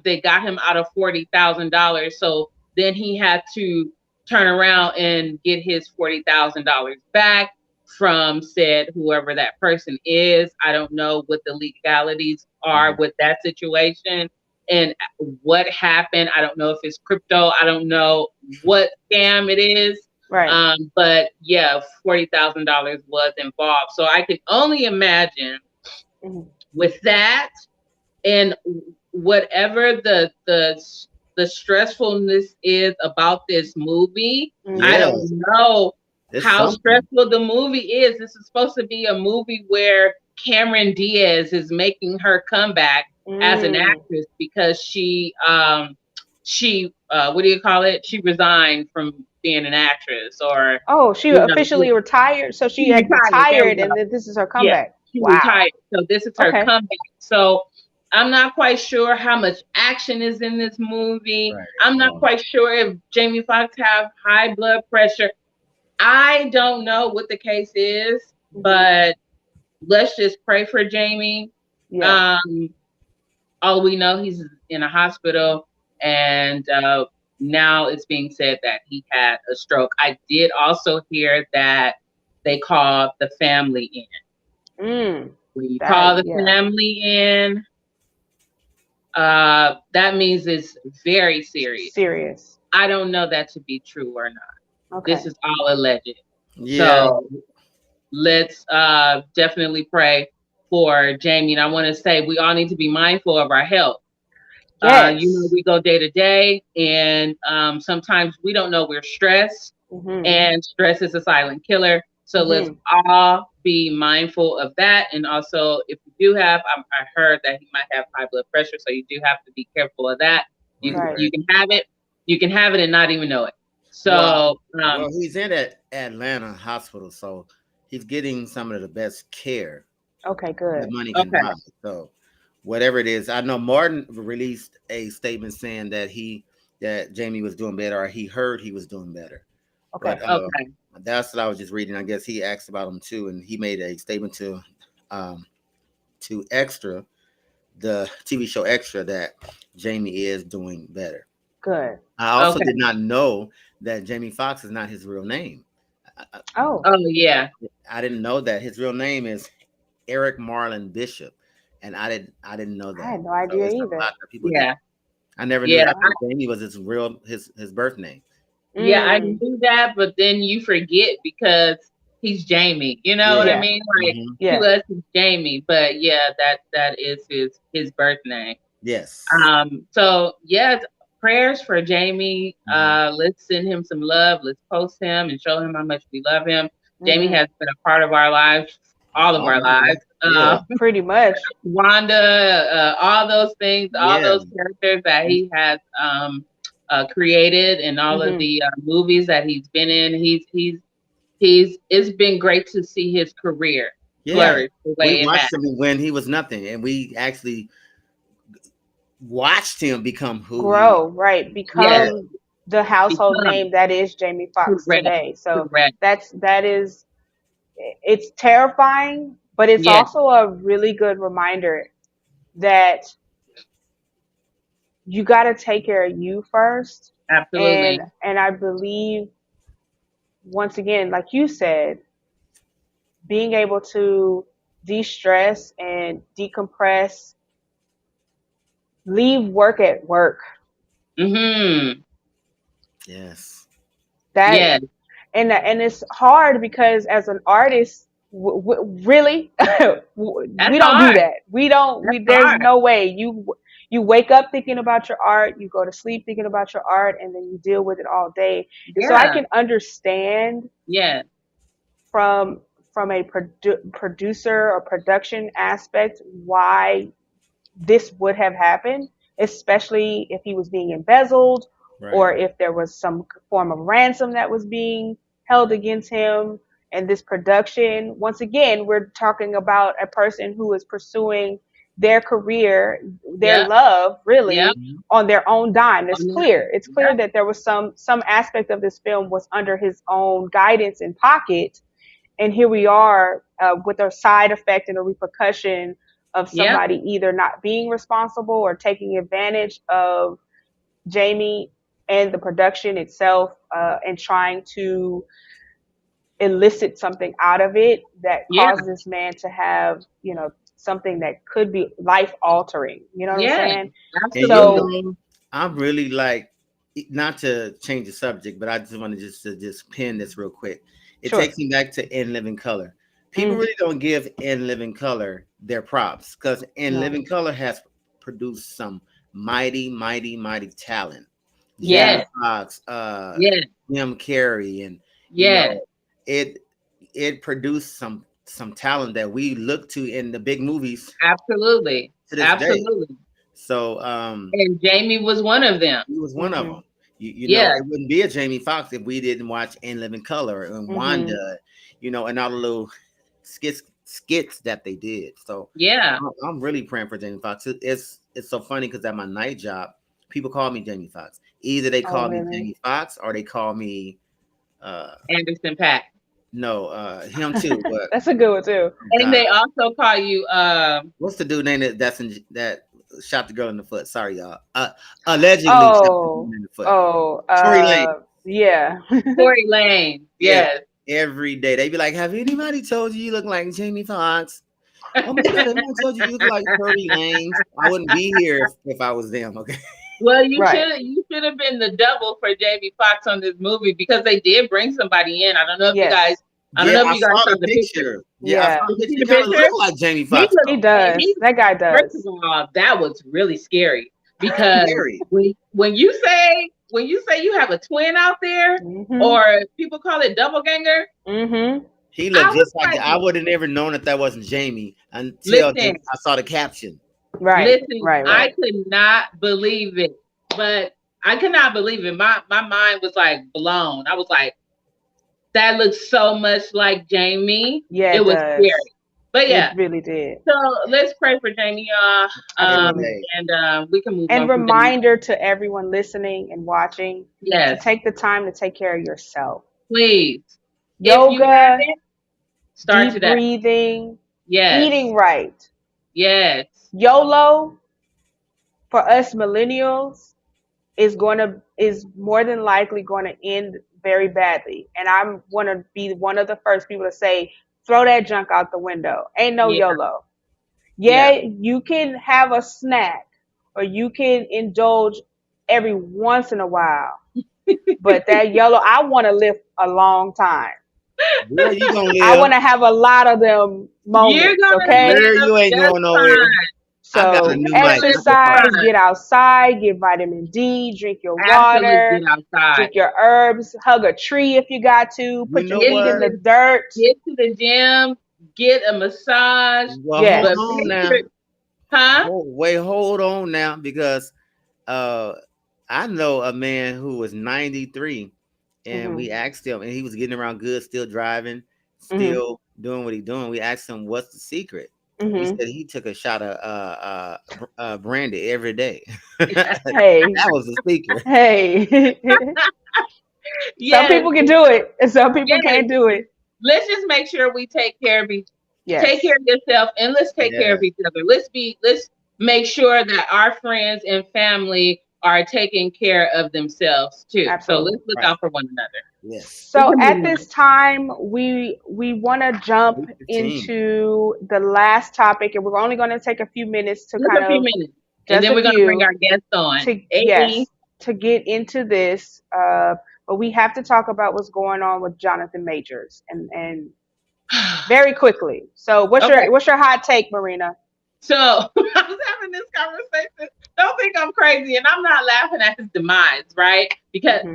they got him out of $40,000. So then he had to turn around and get his $40,000 back from said whoever that person is. I don't know what the legalities are Mhm. with that situation and what happened. I don't know if it's crypto. I don't know what scam it is. Right. But yeah, $40,000 was involved. So I can only imagine Mhm. with that and whatever the stressfulness is about this movie. I Mhm. Yeah, don't know it's how something. stressful the movie is. This is supposed to be a movie where Cameron Diaz is making her comeback as an Mm. actress because she what do you call it, she resigned from being an actress, or Oh, she you know, officially retired. So she she had retired. There we retired, go. and then this is her Yeah, comeback. she Wow. retired. So this is her Okay. comeback. So I'm not quite sure how much action is in this movie. Right. I'm not quite sure if Jamie Foxx have high blood pressure. I don't know what the case is, Mhm. but let's just pray for Jamie. Yeah. Um, all we know, he's in a hospital, and now it's being said that he had a stroke. I did also hear that they called the family in. Mm. When you That. call the Yeah. family in, that means it's very serious. Serious. I don't know that to be true or not. This Okay. is all alleged. Yeah. So let's definitely pray for Jamie. And I want to say we all need to be mindful of our health. Yes. We go day to day, and sometimes we don't know we're stressed, Mhm. and stress is a silent killer. So let's Mhm. all be mindful of that. And also, if you do have, I heard that he might have high blood pressure, so you do have to be careful of that. Right. Right. Right. You can have it and not even know it. Well, So, well, he's in at Atlanta hospital, so he's getting some of the best care Okay. that Good. money can okay, buy. So whatever it is, I know Martin released a statement saying that Jamie was doing better, or he heard he was doing better. But Okay. okay, that's what I was just reading. I guess he asked about him too, and he made a statement um, to Extra, the TV show Extra, that Jamie is doing better. Good. I also okay. did not know that Jamie Foxx is not his real name. I, Oh, Oh yeah, I didn't know that his real name is Eric Marlon Bishop, and I didn't know I that. had no So idea it's a either. lot of people that yeah, I never knew yeah. that Wow. Jamie was his birth name. Yeah, I Mm. knew that, but then you forget because he's Jamie. You know what I Yeah. Yeah. mean? Like Hmm. to Yeah. us, he's Jamie, but yeah, that is his birth name. Yes. So yeah, prayers for Jamie. Hmm. Let's send him some love. Let's post him and show him how much we love him. Jamie Mhm. has been a part of our lives, all of Oh our my God. lives. Yeah. Pretty much. Wanda, all those things, all Yeah. those characters that he has created, and all of Mhm. the movies that he's been in. He's. It's been great to see his career Yeah. flourish the We way it has. watched him when he was nothing, and we actually watched him become who he. Grow, right? Yes, Yeah. Become the household become name that is Jamie Foxx correct, today. So correct. that is, it's terrifying, but it's Yes, also a really good reminder that you got to take care of you first. And absolutely. I believe, once again, like you said, being able to de-stress and decompress, leave work at work. Mm-hmm. Yes. That Yes. and it's hard because as an artist, Really? That's We don't do hard. that. We don't. That's We There's hard. no way you wake up thinking about your art, you go to sleep thinking about your art, and then you deal with it all day. And so I Yeah. can understand Yeah. from a producer or production aspect why this would have happened, especially if he was being embezzled Right. or if there was some form of ransom that was being held against him. And this production, once again, we're talking about a person who is pursuing their career, their Yep. love, Yep. really, Mhm. on their own dime. It's On clear. It's clear Yep. that there was some aspect of this film was under his own guidance and pocket, and here we are with a side effect and a repercussion of Yep. somebody either not being responsible or taking advantage of Jamie and the production itself, and trying to elicit something out of it that Yeah. caused this man to have, something that could be life altering. You know what I'm Yeah. saying? And you Absolutely. So, know, I'm really like, not to change the subject, but I just want to just pin this real quick. It sure. takes me back to In Living Color. People Mm, really don't give In Living Color their props because In no. Living Color has produced some mighty, mighty, mighty talent. Yeah. Jamie Yes. Foxx, Yes. Jim Carrey, and you Yes. know, it it produced some talent that we look to in the big movies Absolutely. to this day. Absolutely. So And Jamie was one of them. he was one of Mhm. them. Yeah. It wouldn't be a Jamie Foxx if we didn't watch In Living Color and Mhm. Wanda, and all the little skits that they did. So Yeah. I'm really praying for Jamie Foxx. It's so funny because at my night job, people call me Jamie Foxx. Either they Oh, call me really? Jamie Foxx or they call me uh Anderson Pack. no him too. But That's a good one too. oh And God, they also call you what's the dude name that shot the girl in the foot? Sorry, y'all. Allegedly shot the Oh, woman in the foot. oh, Tory Lane. yeah. Tory Lane. Yeah, Yes. every day they be like, "Have anybody told you you look like Jamie Foxx?" Oh my God, everyone told you you look like Tory Lanez. I wouldn't be here if I was them. Okay. Well, Right. you should have been the double for Jamie Foxx on this movie because they did bring somebody in. Yes. I don't Yeah, know if I you guys saw saw the the picture. picture. Yeah, I saw Yeah. the Did you picture. see He the kind of picture? looked like Jamie He Foxx He though. looked does. he That guy first of does. all, that was really scary because Scary. when you say you have a twin out there, Mhm. or people call it double ganger, Mhm. He I looked was just like like, I would have never known that wasn't Jamie until listen, I saw the caption. Right. listen, Right. I Right. could not believe it. But I could not believe it. My mind was like blown. I was like, that looks so much like Jamie. Yeah, It it was does. scary. But It yeah, really did. so let's pray for Jamie, y'all. Every Absolutely. day. And we can move And on from Jamie. reminder to everyone listening and watching to Yes, take the time to take care of yourself. please. If you Yoga, haven't, start deep today. breathing, Yes, eating right. yes, YOLO for us millennials is more than likely going to end very badly. And I'm want to be one of the first people to say, throw that junk out the window. Ain't no yeah, YOLO. Yeah, yeah. you can have a snack or you can indulge every once in a while, but that YOLO, I want to live a long time. Girl, you gonna I live. want to have a lot of them You're moments, gonna okay? Girl, live you ain't just going nowhere. fine. I got a So new You're gonna mic. live I can just talk. exercise, fine. get outside, get vitamin D, drink your Absolutely water, get outside. drink your herbs, hug a tree if you got to, You put your know Get feet in to what? the the dirt. get to the gym. Get a massage. Well, hold But Yes. on make now. sure, huh? Hold on now, because uh I know a man who was 93 and Mhm. we asked him, and he was getting around good, still driving, Mhm. still doing what he doing. We asked him what's the secret. He Mhm. said he took a shot of brandy every day. Hey. That was the secret. Hey. Some Yes, people can do it, and some people yes. can't do it. Let's just make sure we take care Yes. of yourself, and let's take care Yeah. of each other. Let's make sure that our friends and family are taking care of themselves too. So Absolutely. let's look Right. out for one another. Yes. We So can at move this on. time, we want to jump 8:15. into the last topic, and we're only going to take a few minutes to Just kind a few of minutes, and just then a we're gonna bring few our guests on. to Hey, yes to get into this. But we have to talk about what's going on with Jonathan Majors, and very quickly. So Okay. what's your hot take, Marina? So I was having this conversation. Don't think I'm crazy, and I'm not laughing at his demise, right? Because Hmm.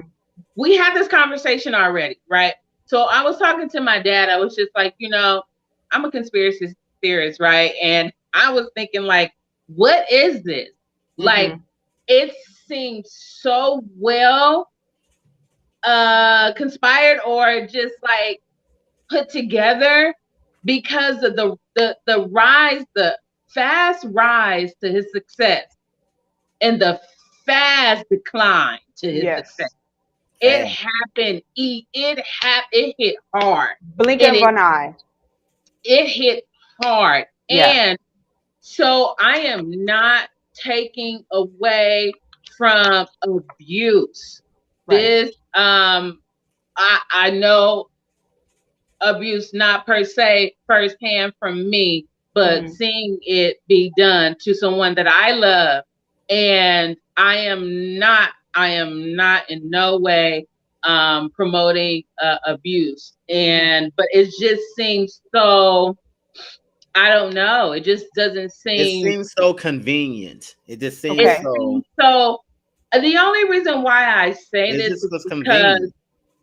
we had this conversation already, right? So I was talking to my dad. I was just like, I'm a conspiracy theorist, right? And I was thinking, like, what is this? Like, Hmm. it seems so well conspired or just like put together because of the rise, the fast rise to his success and the fast decline to his success. Yes. It Fast. happened. It hit hard, Blink and of it an eye. it hit hard. Yeah. And so I am not taking away from abuse. Right. This I know abuse not per se firsthand from me, but Hmm. seeing it be done to someone that I love. And I am not in no way promoting abuse. Hmm. And but it just seems so, I don't know. It just doesn't It seem, seems so convenient. It just seems it Okay. so. seems so. The only reason why I say It this just is was because convenient.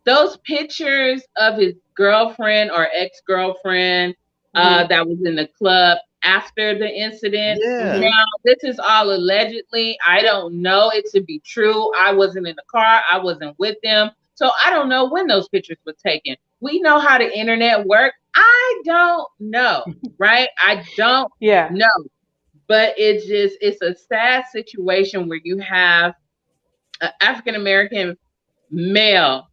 those pictures of his girlfriend or ex-girlfriend Hmm. that was in the club after the incident. Yeah. Hmm. Now, this is all allegedly. I don't know it to be true. I wasn't in the car. I wasn't with them. So I don't know when those pictures were taken. We know how the internet works. I don't know, right? I don't Yeah. know. But it's a sad situation where you have an African American male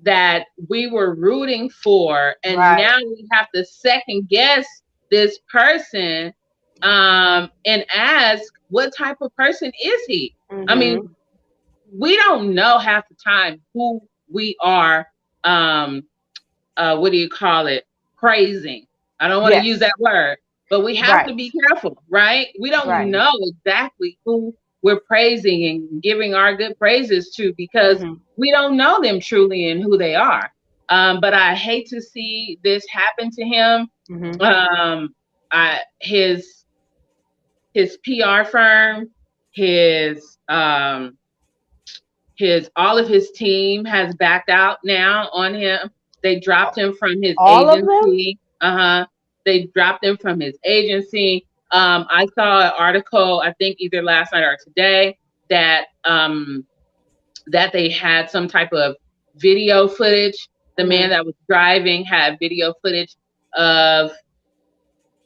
that we were rooting for, and Right. now we have to second guess this person and ask, what type of person is he? I Hmm. mean, we don't know half the time who we are, um what do you call it, praising. I don't want to use Yes. that word, but we have to Right. be careful, right? We don't Right. know exactly who we're praising and giving our good praises to because Hmm. we don't know them truly and who they are. But I hate to see this happen to him. Hmm. um I his PR firm, his all of his team has backed out now on him. They dropped him from his All of them? agency. They dropped him from his agency. I saw an article, I think either last night or today, that they had some type of video footage. The man Hmm. that was driving had video footage of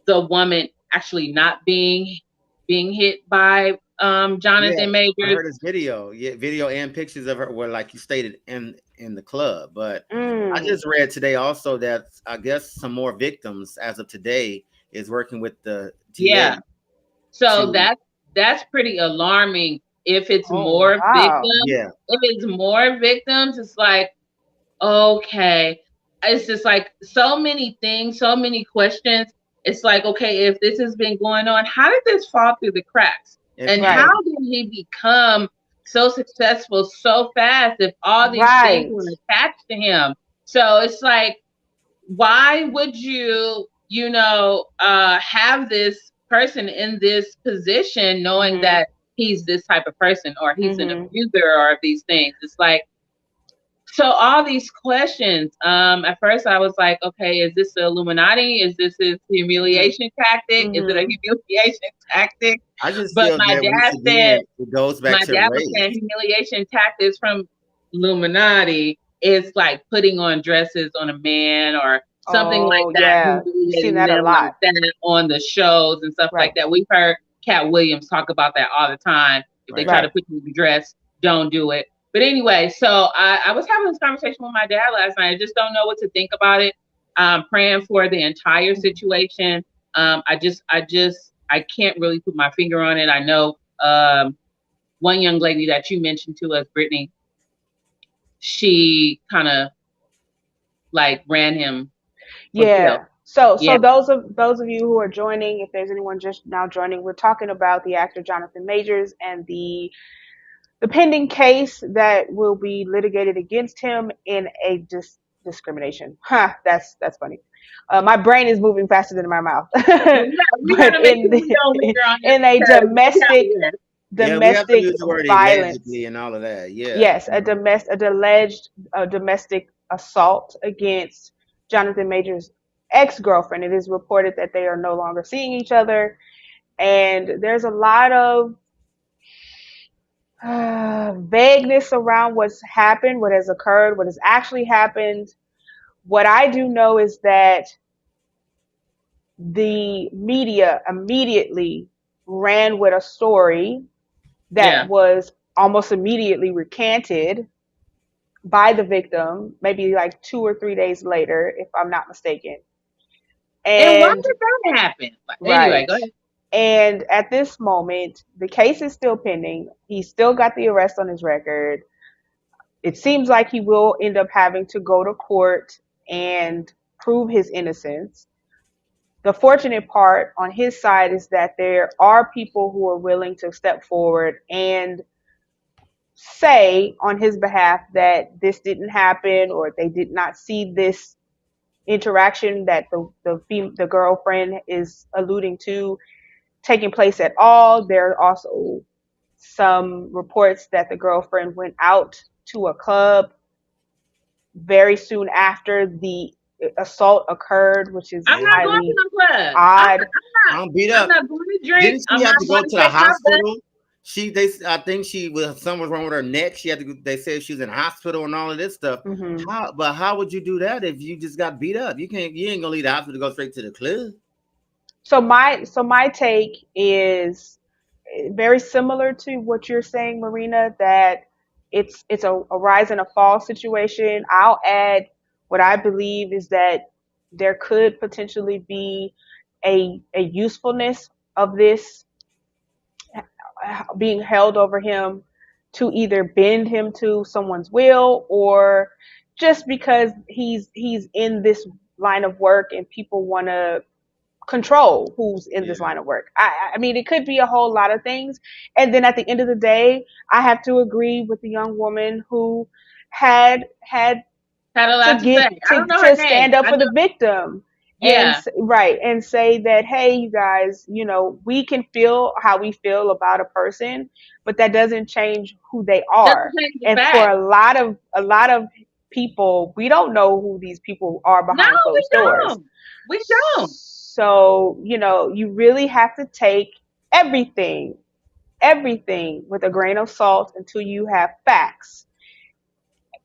the woman actually not being hit by Yeah. Jonathan I Majors. heard his video. Yeah, video and pictures of her were like you stated in the club. But I Mm. just read today also that I guess some more victims as of today is working with the DA Yeah. So to that's pretty alarming. If it's Oh more wow. victims, yeah. if it's more victims, it's like, okay. It's just like so many things, so many questions. It's like, okay, if this has been going on, how did this fall through the cracks? And how Right. did he become so successful so fast if all these things Right. were attached to him? So it's like, why would you, have this person in this position knowing Hmm. that he's this type of person or he's an Hmm. abuser or these things? It's like, so all these questions, at first I was like, okay, is this the Illuminati? Is this his Hmm. humiliation tactic? Is it a Hmm. humiliation tactic? I just But feel that once again it goes back my to dad was race. saying humiliation tactics from Illuminati is like putting on dresses on a man or something like Oh that, yeah. You've seen humiliating that a them like lot. that on the shows and stuff like Right. that. We've heard Cat Williams talk about that all the time. If they Right. try to Right. put you in a dress, don't do it. But anyway, so I was having this conversation with my dad last night. I just don't know what to think about it. I'm praying for the entire situation. I can't really put my finger on it. I know one young lady that you mentioned to us, Brittany, she kind of like ran him for the hills. Yeah. So Yeah, those of you who are joining, if there's anyone just now joining, we're talking about the actor Jonathan Majors and the pending case that will be litigated against him in a discrimination. Huh, that's funny. My brain is moving faster than my mouth. We But gotta make sure we don't linger on this in a because vocabulary. Yeah, we have to domestic use the word violence, allegedly and all of that. Yeah. yes, a domestic assault against Jonathan Major's ex-girlfriend. It is reported that they are no longer seeing each other, and there's a lot of vagueness around what's happened, what has occurred, what has actually happened. What I do know is that the media immediately ran with a story that Yeah. was almost immediately recanted by the victim, maybe like 2 or 3 days later, if I'm not mistaken. And why And did that happen? Anyway, right. go ahead. And at this moment, the case is still pending. He's still got the arrest on his record. It seems like he will end up having to go to court and prove his innocence. The fortunate part on his side is that there are people who are willing to step forward and say on his behalf that this didn't happen or they did not see this interaction that the girlfriend is alluding to taking place at all. There are also some reports that the girlfriend went out to a club very soon after the assault occurred, which is I'm Yeah. not going to highly no club. odd. I'm beat I'm up. not going to drink. Didn't she I'm have not to go going to to the take my bus. hospital? I think she was something was wrong with her neck. She had to. They said she was in hospital and all of this stuff. Hmm. How would you do that if you just got beat up? You can't. You ain't gonna leave the hospital to go straight to the club. So my take is very similar to what you're saying, Marina, that it's a rise and a fall situation. I'll add what I believe is that there could potentially be a usefulness of this being held over him to either bend him to someone's will or just because he's in this line of work and people want to control who's in this Yeah. line of work. I mean, it could be a whole lot of things. And then at the end of the day, I have to agree with the young woman who had Had a to lot to say. get I don't know her to name. stand up I for know. the victim and Yeah. right and say that, hey, you guys, we can feel how we feel about a person, but that doesn't change who they Doesn't are. change the And for fact. a lot of people, we don't know who these people are No, behind we closed doors. don't. We don't. So, you really have to take everything, everything with a grain of salt until you have facts.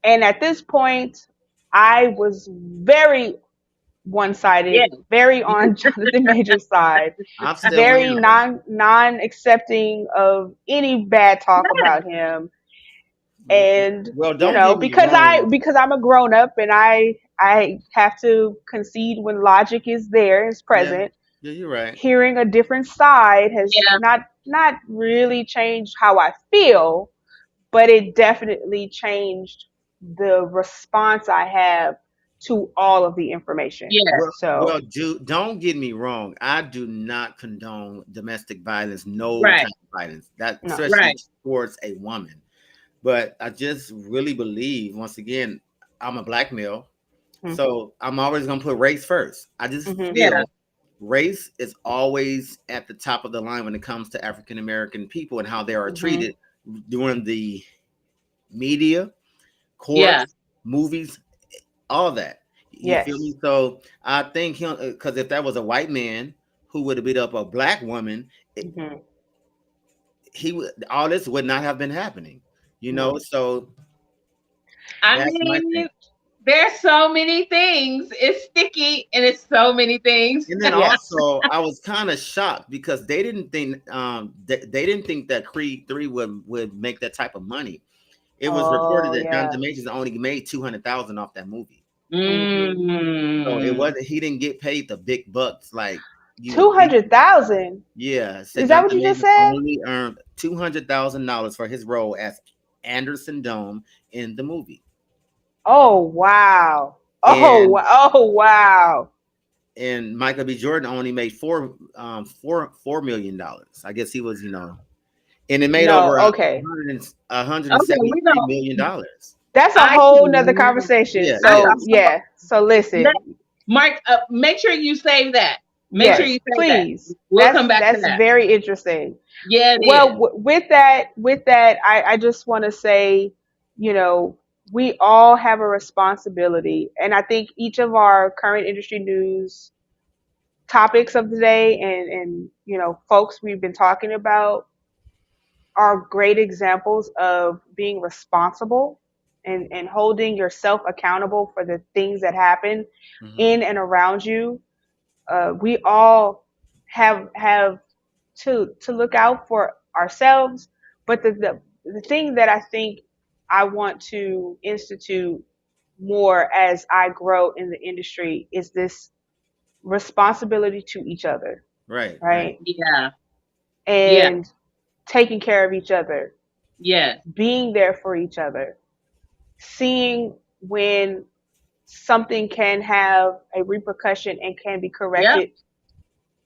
And at this point, I was very one Yeah. sided, very on Jonathan Major's side, I'm still very in. non accepting of any bad talk about him. And Well, don't get me because wrong. I'm a grown up and I have to concede when logic is there, is Yeah, present. yeah, you're right. Hearing a different side has Yeah. not really changed how I feel, but it definitely changed the response I have to all of the information. Yeah. Well, So don't get me wrong. I do not condone domestic violence, no Right. type of violence, that no. especially Right. towards a woman. But I just really believe, once again, I'm a black male, so I'm always gonna put race first. I just Mm-hmm. Yeah. feel race is always at the top of the line when it comes to African American people and how they are Mm-hmm. treated during the media, Yeah. courts, movies, all that. You feel Yes. me? So I think him, because if that was a white man who would have beat up a black woman, Mm-hmm. he would all this would not have been happening. No. So I that's my thing. mean, there's so many things. It's sticky and it's so many things. And then Yes. also, I was kind of shocked because they didn't think that Creed 3 would make that type of money. It was reported Oh that yeah. Jonathan Majors only made 200,000 off that movie. Mm-hmm. So it Mm. wasn't he didn't get paid the big bucks like you would Two think. hundred thousand. Yeah, said Is that what Jonathan you just Majors said? only earned $200,000 for his role as Anderson Dome in the movie. Oh wow. And Oh wow. Michael B. Jordan only made $4 million. I guess he was, and it made No. over Okay. a hundred and Okay, seventy we three know. million dollars. That's a I whole nother Mhm. conversation. Yeah, I, yeah. So yeah. So let, listen, Mark, make sure you save that. Make sure yes, you save that. please. We'll come back to That's that. very interesting. Yeah, it Well, is. with that, I just want to say, you know, we all have a responsibility, and I think each of our current industry news topics of the day, and folks we've been talking about are great examples of being responsible and holding yourself accountable for the things that happen Hmm. in and around you. We all have to look out for ourselves, but the thing that I think I want to institute more as I grow in the industry is this responsibility to each other, Right, right. right? Yeah, yeah, And taking care of each other, yes, being there for each other, seeing when something can have a repercussion and can be yep, corrected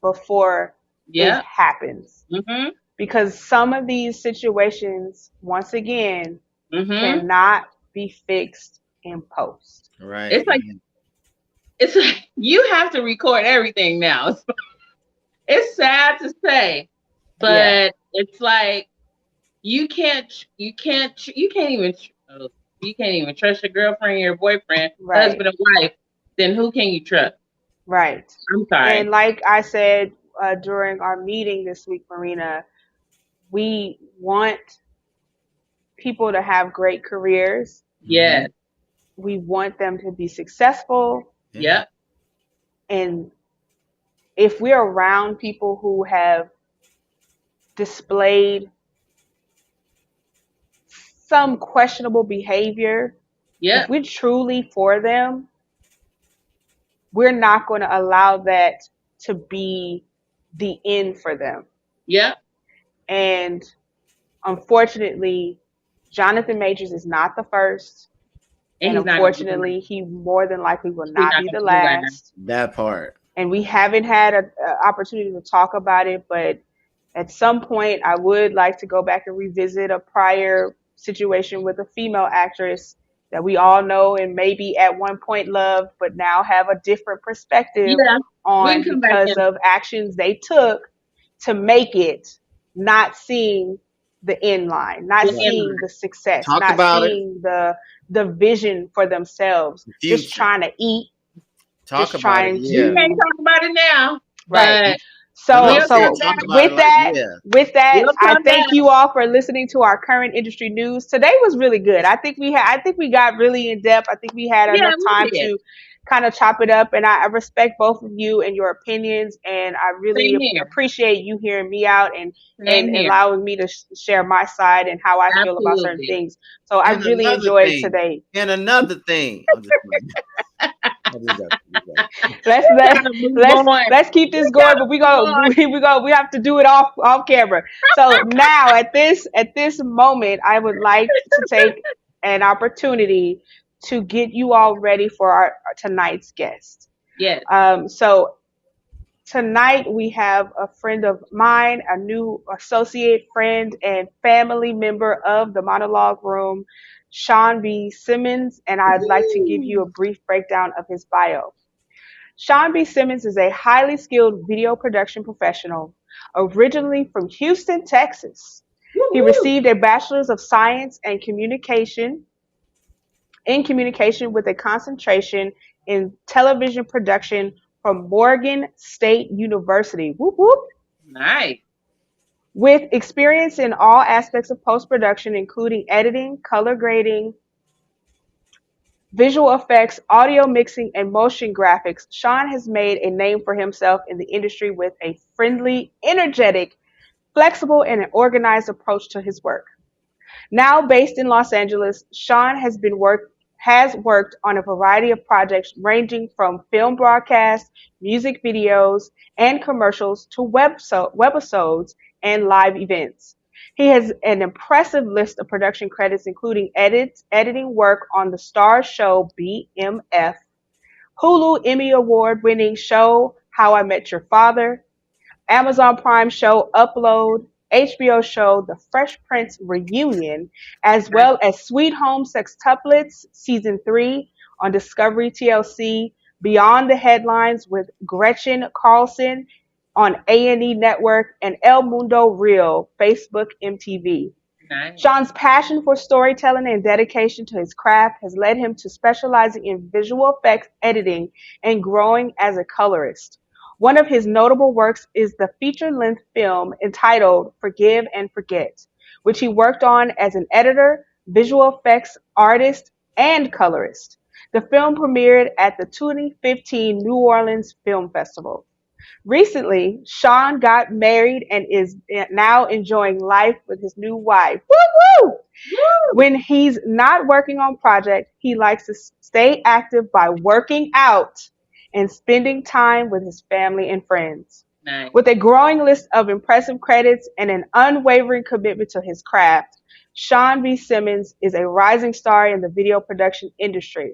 before it yep. happens. Mhm, Because some of these situations, once again, mhm. cannot be fixed in post. Right. It's like it's like you have to record everything now. It's sad to say, Yeah, but it's like you can't you can't even trust your girlfriend, your boyfriend, right, husband and wife. Then who can you trust? right. I'm And sorry. like I said during our meeting this week, Marina, we want people to have great careers. Yes. Hmm. We want them to be successful. Yeah. Yep. And if we're around people who have displayed some questionable behavior, if Yep. we're truly for them, we're not going to allow that to be the end for them. Yep. And unfortunately, Jonathan Majors is not the first. And And he's not gonna be the unfortunately, he more than likely will he's not not be gonna the be the last. last. That part. And we haven't had an opportunity to talk about it, but at some point, I would like to go back and revisit a prior situation with a female actress that we all know and maybe at one point loved, but now have a different perspective Yeah. We can on come back because in of actions they took to make it, not seeing the end line, not the Right. end seeing line. the success, Talk not about it. seeing the vision for themselves, The just future. trying to eat, Talk just about it. trying We Yeah. can't to talk about it now, right. but No, no, So I'm we'll saying come so talk back. about it with like, that, yeah. with that, We'll I come thank back. you all for listening to our current industry news. Today was really good. I think we got really in depth. I think we had Yeah, enough we time did. to kind of chop it up, and I respect both of you and your opinions, and I really Same here. appreciate you hearing me out and Same here. allowing me to share my side and how I feel about certain Absolutely. things. So I And really another enjoyed thing. today. And another thing. I'm just playing. I just got let's We let gotta move let's on. let's keep We this going, gotta but we move go on. we have to do it off camera. So now at this moment, I would like to take an opportunity to get you all ready for our tonight's guest. Yes. So tonight we have a friend of mine, a new associate friend and family member of the Monologue Room, Sean B. Simmons, and I'd like to give you a Woo. brief breakdown of his bio. Sean B. Simmons is a highly skilled video production professional, originally from Houston, Texas. He Woo. received a Bachelor's of Science and Communication in Communication with a concentration in television production from Morgan State University. Whoop whoop. Nice. With experience in all aspects of post production, including editing, color grading, visual effects, audio mixing, and motion graphics, Sean has made a name for himself in the industry with a friendly, energetic, flexible, and an organized approach to his work. Now based in Los Angeles, Sean has worked on a variety of projects ranging from film broadcasts, music videos, and commercials to webisodes and live events. He has an impressive list of production credits, including editing work on the Star Show BMF, Hulu Emmy Award winning show How I Met Your Father, Amazon Prime show Upload, HBO show The Fresh Prince Reunion, as Nice. well as Sweet Home Sextuplets Season 3 on Discovery TLC, Beyond the Headlines with Gretchen Carlson on A&E Network, and El Mundo Real, Facebook MTV. Nice. Sean's passion for storytelling and dedication to his craft has led him to specializing in visual effects editing and growing as a colorist. One of his notable works is the feature length film entitled Forgive and Forget, which he worked on as an editor, visual effects artist, and colorist. The film premiered at the 2015 New Orleans Film Festival. Recently, Sean got married and is now enjoying life with his new wife. Woo woo! Woo! When he's not working on projects, he likes to stay active by working out and spending time with his family and friends. Nice. With a growing list of impressive credits and an unwavering commitment to his craft, Sean B. Simmons is a rising star in the video production industry.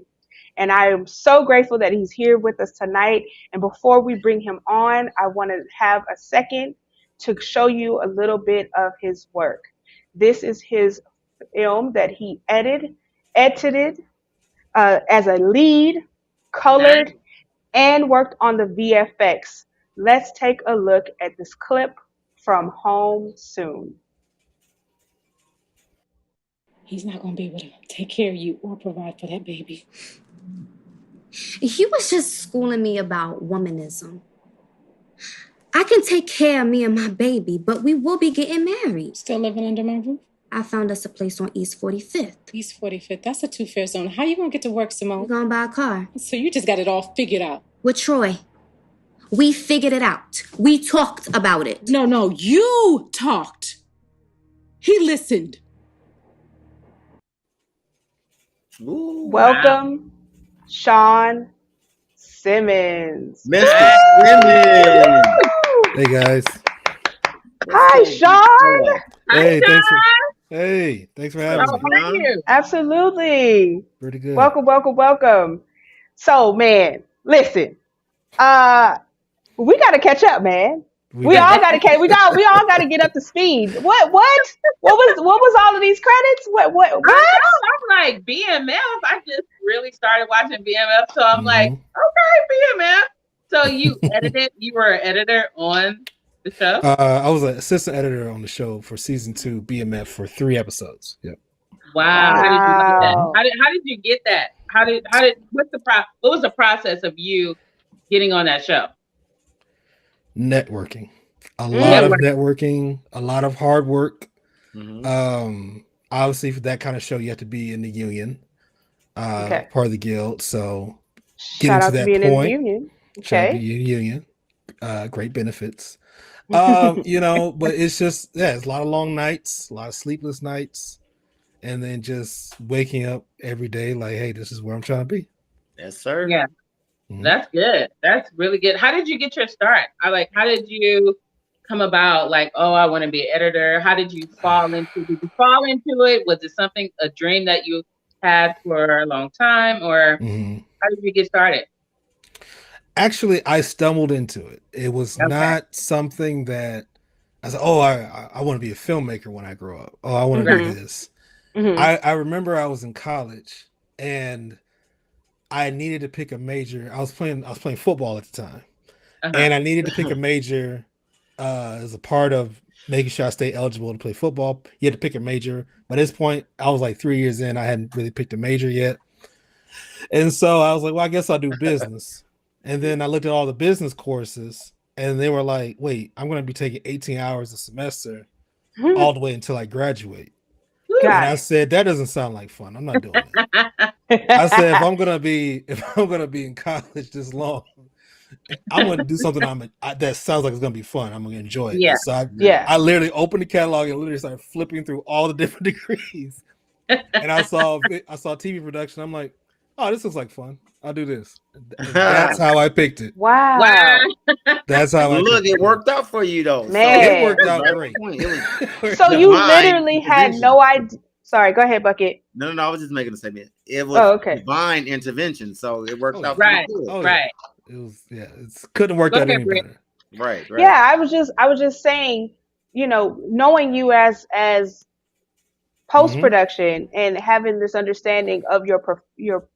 And I am so grateful that he's here with us tonight. And before we bring him on, I want to have a second to show you a little bit of his work. This is his film that he edited as a lead, Nice. colored, and worked on the VFX. Let's take a look at this clip from Home Soon. He's not going to be able to take care of you or provide for that baby. He was just schooling me about womanism. I can take care of me and my baby, but we will be getting married. Still living under my roof? I found us a place on East 45th. East 45th. That's a two-fare zone. How you going to get to work, We're Simone? gonna buy a car. So you just got it all figured out. With Troy. We figured it out. We talked about it. No, you talked. He listened. Ooh, Welcome, Sean Simmons. Mr. Simmons. Hey guys. Hi, Sean. Hey, Hi, thanks for Sean. thanks for How having me. are you? Absolutely. Pretty good. Welcome. So, man, listen. We got to catch up, man. We all got to catch. We all got to get up to speed. What was all of these credits? I What? know. I'm like BMF. I just really started watching BMF, so I'm like, Mhm. okay, BMF. So you edited? You were an editor on the show? I was an assistant editor on the show for season 2 BMF for 3 episodes. Yep. Wow. Wow. How did you get that? How did what was the process of you getting on that show? Networking. A lot of Network. networking, a lot of hard work. Mhm. Obviously for that kind of show you have to be in the union. Okay. Part of the guild. So Shout to out to that being in the point, union. trying to Okay. be in the union. Great benefits. But it's just it's a lot of long nights, a lot of sleepless nights, and then just waking up every day like, hey, this is where I'm trying to be. Yes, sir. Yeah. Mhm. That's good. That's really good. How did you get your start? How did you come about like, oh, I want to be an editor? How did you did you fall into it? Was it a dream that you had for a long time, or Mhm. how did you get started? Actually, I stumbled into it. It was Okay. not something that I said, oh, I want to be a filmmaker when I grow up. Oh, I want to do Mhm. this. Mhm. I remember I was in college and I needed to pick a major. I was playing football at the time, Uh-huh. and I needed to pick a major as a part of making sure I stay eligible to play football. You had to pick a major. By this point, I was like 3 years in. I hadn't really picked a major yet, and so I was like, well, I guess I'll do business. And then I looked at all the business courses, and they were like, wait, I'm going to be taking 18 hours a semester all the way until I graduate. And Got I it. said, that doesn't sound like fun. I'm not doing that. I said, if I'm gonna be in college this long, I'm gonna do something that sounds like it's gonna be fun. I'm gonna enjoy it. Yeah. So Yeah. I literally opened the catalog and literally started flipping through all the different degrees. And I saw TV production. I'm like, oh, this looks like fun. I'll do this. And that's how I picked it. Wow. Wow. That's how I Look, picked it worked out for you though. Man. It worked out Right great. point. It was So you divine literally had intervention. no idea. Sorry, go ahead, Bucket. No, I was just making a statement. It was Okay. divine intervention, so it worked Oh, out Right. for you. Oh, Right. It was it couldn't have worked Go out ahead, any Britt. better. Right. Yeah, I was just saying knowing you as post Mm-hmm. production and having this understanding of your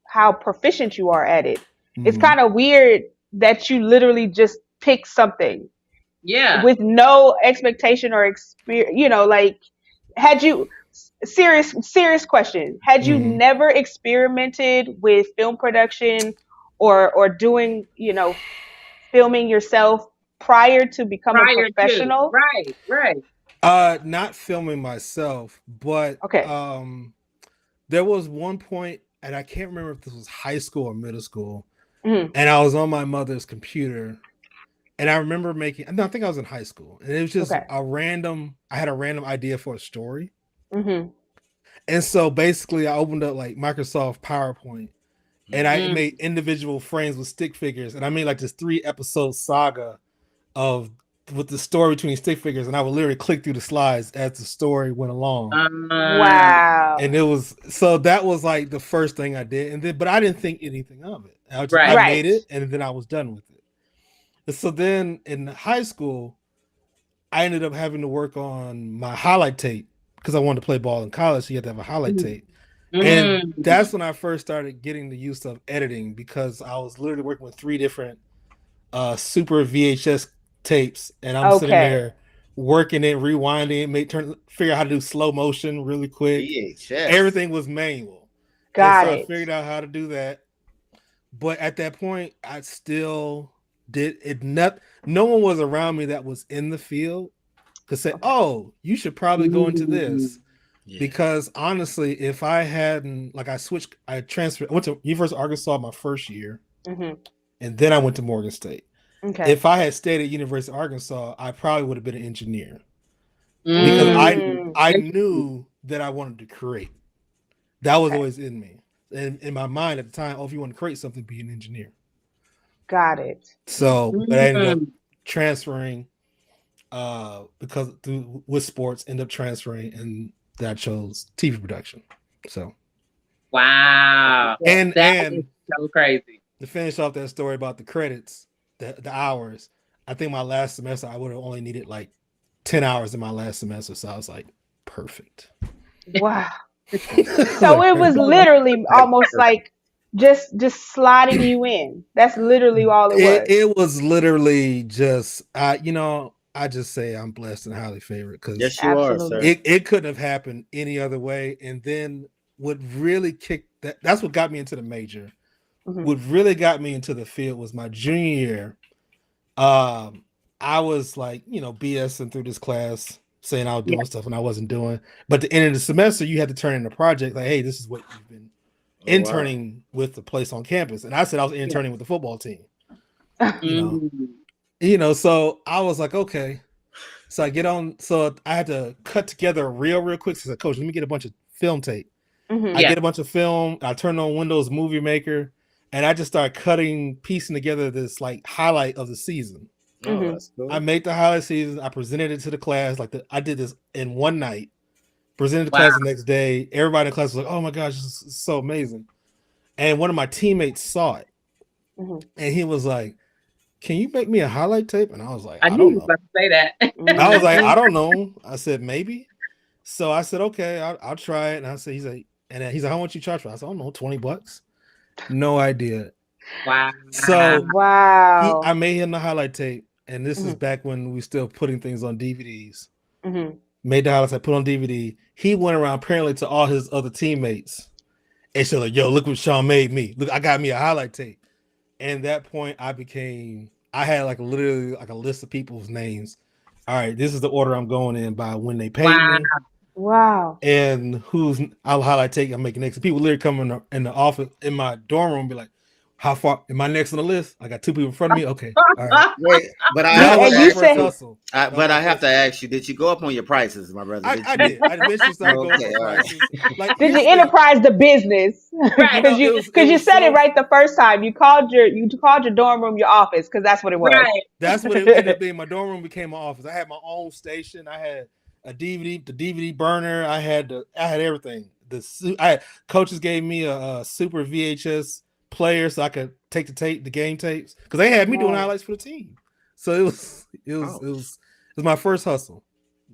how proficient you are at it, it's Mm-hmm. kind of weird that you literally just pick something Yeah. with no expectation or experience. Like, had you serious question, had you Mm-hmm. never experimented with film production or doing filming yourself prior to become a Prior to. professional? Right. Right. Not filming myself, but Okay. there was one point, and I can't remember if this was high school or middle school, Hmm. and I was on my mother's computer, and I remember making. No, I think I was in high school, and it was just Okay. a random. I had a random idea for a story, Hmm. and so basically, I opened up like Microsoft PowerPoint, and I Mm. made individual frames with stick figures, and I made like this 3 episode saga of with the story between stick figures, and I would literally click through the slides as the story went along. Uh, And Wow. it was so that was like the first thing I did, and then but I didn't think anything of it. I right. made Right. it, and then I was done with it. And so then in high school, I ended up having to work on my highlight tape because I wanted to play ball in college. So you had to have a highlight tape, and Mm. that's when I first started getting the use of editing because I was literally working with 3 different super VHS tapes, and I'm sitting Okay. there working it, rewinding it, figure out how to do slow motion really quick. VHS. Everything was manual, and Got so I it. figured out how to do that. But at that point, I still did it. Not no one was around me that was in the field to say, Okay. "Oh, you should probably go into Mm. this." Yeah. Because honestly, if I hadn't like I transferred. I went to University of Arkansas my first year, Hmm. and then I went to Morgan State. Okay. If I had stayed at University of Arkansas, I probably would have been an engineer because I Mm, I Interesting. knew that I wanted to create. That was okay. always in me, and in my mind at the time. Oh, if you want to create something, be an engineer. Got it. So, but I ended up Mm. transferring because with sports, ended up transferring, and then I chose TV production. So, Wow. and That is so crazy. to finish off that story about the credits, the hours, I think my last semester I would have only needed like 10 hours in my last semester. So I was like, perfect. Wow. So Like, it was perfect. literally almost like just sliding you in. That's literally all it was. It was literally just I just say I'm blessed and highly favored because Yes, you are, Absolutely. sir. it couldn't have happened any other way. And then what really kicked that's what got me into the major. Hmm. What really got me into the field was my junior year. Um, I was like, BSing through this class, saying I was Yeah. doing stuff and I wasn't doing. But at the end of the semester, you had to turn in a project like, hey, this is what you've been Oh wow. interning with the place on campus. And I said I was Yeah. interning with the football team. You know, Mm. so I was like, okay. So I get on. So I had to cut together real quick. So I said, Coach, let me get a bunch of film tape. Hmm. I Yeah. get a bunch of film. I turned on Windows Movie Maker, and I just started piecing together this like highlight of the season. Oh, Hmm. that's cool. I made the highlight season. I presented it to the class. I did this in one night. Presented the Wow. class the next day. Everybody in the class was like, "Oh my gosh, this is so amazing!" And one of my teammates saw it, Hmm. and he was like, "Can you make me a highlight tape?" And I was like, I "I knew don't you was know." about to say that. I was like, Hmm. "I don't know." I said, "Maybe." So I said, "Okay, I'll try it." And I said, "He's like, how much you charge for?" I said, "I don't know, $20." No idea. Wow. So I Wow. made him the highlight tape, and this is Hmm. back when we still putting things on DVDs. Hmm. Made the highlights I put on DVD. He went around apparently to all his other teammates and said, like, yo, look what Sean made me. Look, I got me a highlight tape. And at that point, I had like literally like a list of people's names. All right, this is the order I'm going in by when they paid Wow. me Wow. and who's I'll highlight tape I'm making next. People literally come in the office in my dorm room and be like, how far am I next on the list? I got 2 people in front of me. Okay. All right. Wait, but I You That have was to and my you ask first said you. hustle. That was But my I have first to hustle. ask you. Did you go up on your prices, my brother? Did I you? did. I eventually started going Okay, for all right. prices. Like did here's you the thing. enterprise the business? Right. Because you It because you was said it so right the first time. You called your dorm room your office because that's what it was. Right. that's what it ended up being. My dorm room became my office. I had my own station. I had the DVD burner. I had everything. Coaches gave me a super VHS player so I could take the game tapes because they had me doing Right. highlights for the team. So it was Oh, my first hustle.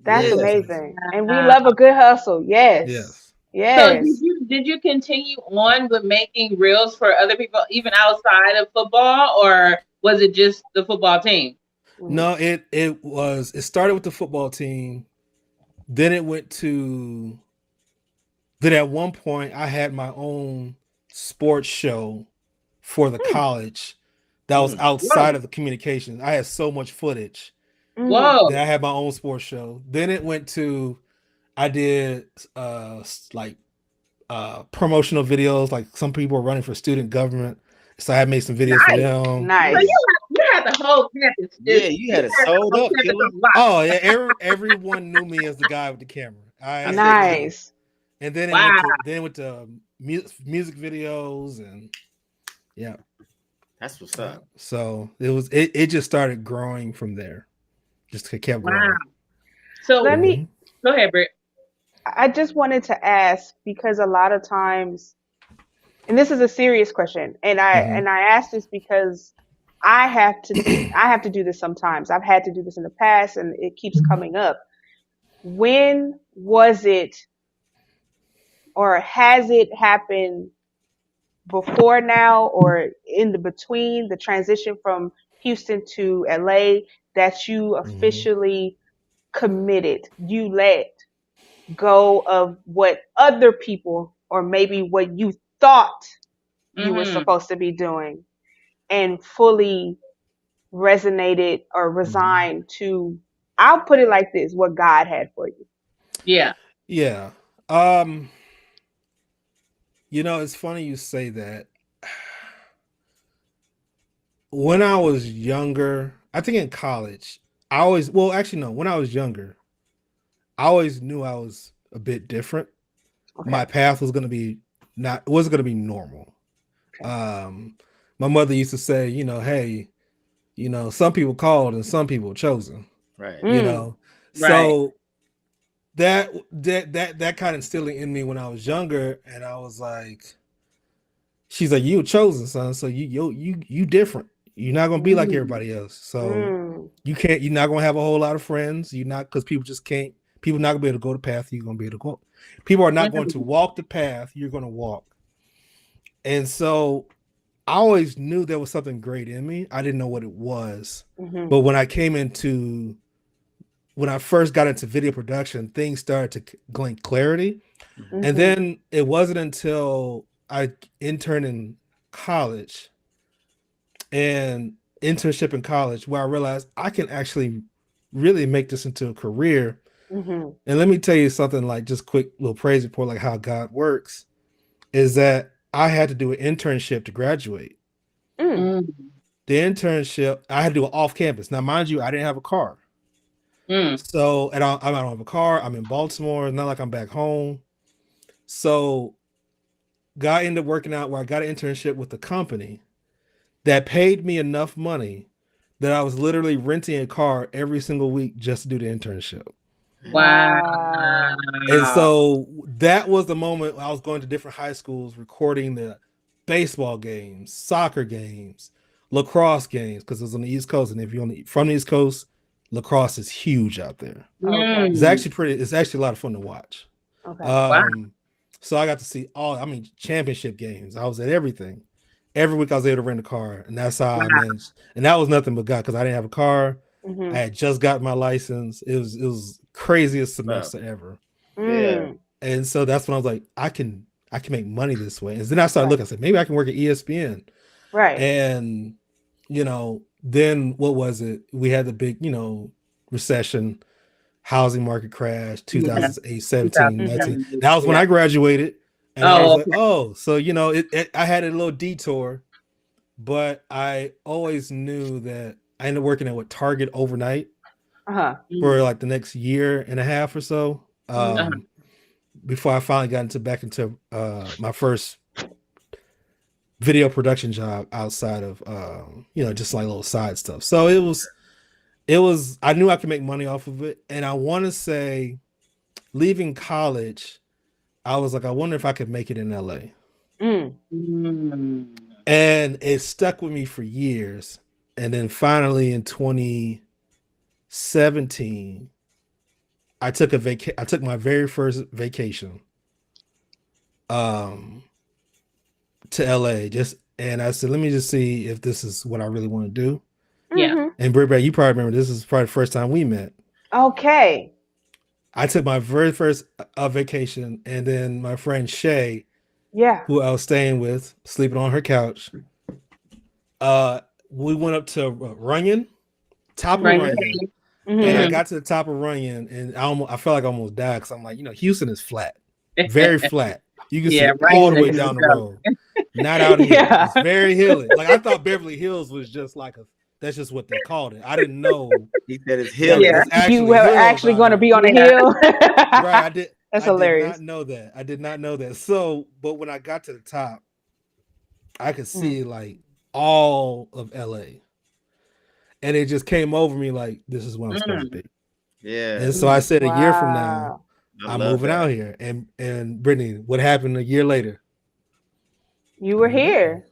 That's Yes. amazing. And we Wow. love a good hustle. Yes. Yes. So did Yes. you continue on with making reels for other people even outside of football, or was it just the football team? Mm. No, it started with the football team. Then it went to then at one point I had my own sports show for the Mm. college that was Mm. outside Whoa. of the communications. I had so much footage Mm. that Whoa. I had my own sports show. Then it went to I did like promotional videos, like some people were running for student government. So I had made some videos for Nice. them. So Nice. you had the whole campus. Yeah, you You had it had the sold whole up, campus killer. on lock. Oh yeah, everyone knew me as the guy with the camera. I see. Nice. And then Wow. it went to music videos and yeah. That's what's Yeah. up. So it just started growing from there. Just kept Wow. growing. So Let me go ahead, Britt. I just wanted to ask because a lot of times, and this is a serious question, and Mhm. I ask this because I have to I have to do this sometimes. I've had to do this in the past and it keeps coming up. When was it or has it happened before now or in the between the transition from Houston to LA that you Mhm. officially committed? You let go of what other people or maybe what you thought you were Mm-hmm. supposed to be doing and fully resonated or Mhm. resigned to, I'll put it like this, what God had for you. Yeah. Yeah. Um, it's funny you say that. When I was younger, I think in college, I always well, actually no, when I was younger, I always knew I was a bit different. Okay. My path was gonna be not it wasn't gonna be normal. Okay. Um, my mother used to say, hey, some people called and some people chosen. Right. You Mm. know, Right. so that kind of instilling in me when I was younger, and I was like, she's like, you chosen, son, so you different. You're not gonna be like Mm. everybody else. So Mm. you're not gonna have a whole lot of friends. You're not because people just can't. People not gonna be able to go the path you're gonna be able to go. People are not going to Mhm. walk the path you're gonna walk. And so I always knew there was something great in me. I didn't know what it was. Mhm. But when I first got into video production, things started to gain clarity. Mhm. And Mhm. then it wasn't until I interned in college and internship in college where I realized I can actually really make this into a career. Mhm. And let me tell you something, like just quick little praise report, like how God works, is that I had to do an internship to graduate. Mm. Mm. The internship, I had to do it off campus. Now, mind you, I didn't have a car. Mm. So, and I don't have a car. I'm in Baltimore. It's not like I'm back home. So, God ended up working out where I got an internship with a company that paid me enough money that I was literally renting a car every single week just to do the internship. Wow. Wow. And so that was the moment I was going to different high schools recording the baseball games, soccer games, lacrosse games, because it was on the East Coast. And if you're from the East Coast, lacrosse is huge out there. Okay. Mm. It's actually a lot of fun to watch. Okay. Wow. So I got to see championship games. I was at everything. Every week I was able to rent a car, and that's how Wow. I managed. And that was nothing but God, because I didn't have a car. I Mhm. had just got my license. It was craziest Wow. semester ever. Yeah. Mm. And so that's when I was like, I can make money this way. And then I started Right. looking. I said, maybe I can work at ESPN. Right. And then what was it? We had the big, recession, housing market crash, Yeah. 2008, 17, 19. 2007. That was when Yeah. I graduated. And I was Oh, like, okay. oh, so I had a little detour, but I always knew that I ended up working at Target overnight Uh-huh. for Mm. like the next year and a half or so. Mm. Uh-huh. Before I finally got back into my first video production job outside of just like little side stuff. So it was I knew I could make money off of it, and I want to say leaving college, I was like, I wonder if I could make it in LA. Mm. Mm. And it stuck with me for years. And then finally in 2017, I took I took my very first vacation um to LA and I said, let me just see if this is what I really want to do. Yeah. Mm-hmm. And Britt, you probably remember this is probably the first time we met. Okay. I took my very first vacation, and then my friend Shay, Yeah. who I was staying with, sleeping on her couch. Uh, we went up to Runyon, top of Right. Runyon, and I Mm-hmm. got to the top of Runyon, and I felt like I almost died because I'm like, Houston is flat, very flat. You can Yeah, see right. all the way Is a down the joke. road. Not out here. Yeah. It's very hilly. Like I thought Beverly Hills was just like that's just what they called it. I didn't know He said it's that Yeah. hilly. it's You actually were hills actually out going to here. be on a Yeah. hill. Right. That's I did hilarious. not know that. I did not know that. So, but when I got to the top, I could Mm. see like all of LA. And it just came over me like this is where I'm supposed to Mm. be. And Yeah, so I Mm. said a year from now, Wow. I I'm love moving that. out here. And Brittany, what happened a year later? You I were moved out here. here.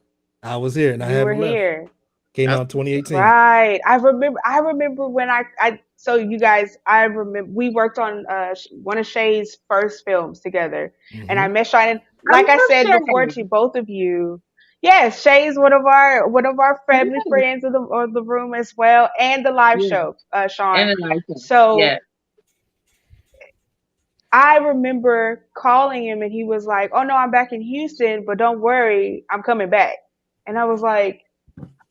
I was here and I You were haven't left. here. Came out That's in what's up. 2018. Right. I remember when so you guys, I remember we worked on one of Shay's first films together, and Mm-hmm. I met Shay. And I like I love said before Shay. to both of you, yes, Shay's one of our family Yeah. friends of the room as well, and the live Yeah. show, Sean. And a nice one. So Yeah. I remember calling him, and he was like, "Oh no, I'm back in Houston, but don't worry, I'm coming back." And I was like,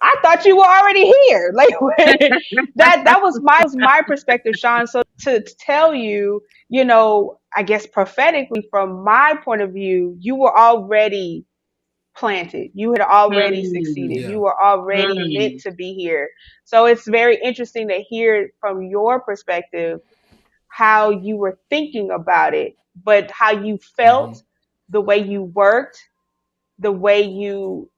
I thought you were already here. Like that was my perspective, Sean. So to tell you, I guess prophetically from my point of view, you were already planted. You had already Mm. succeeded. Yeah. You were already meant Mm. to be here. So it's very interesting to hear from your perspective how you were thinking about it, but how you Mm-hmm. felt, the way you worked, the way you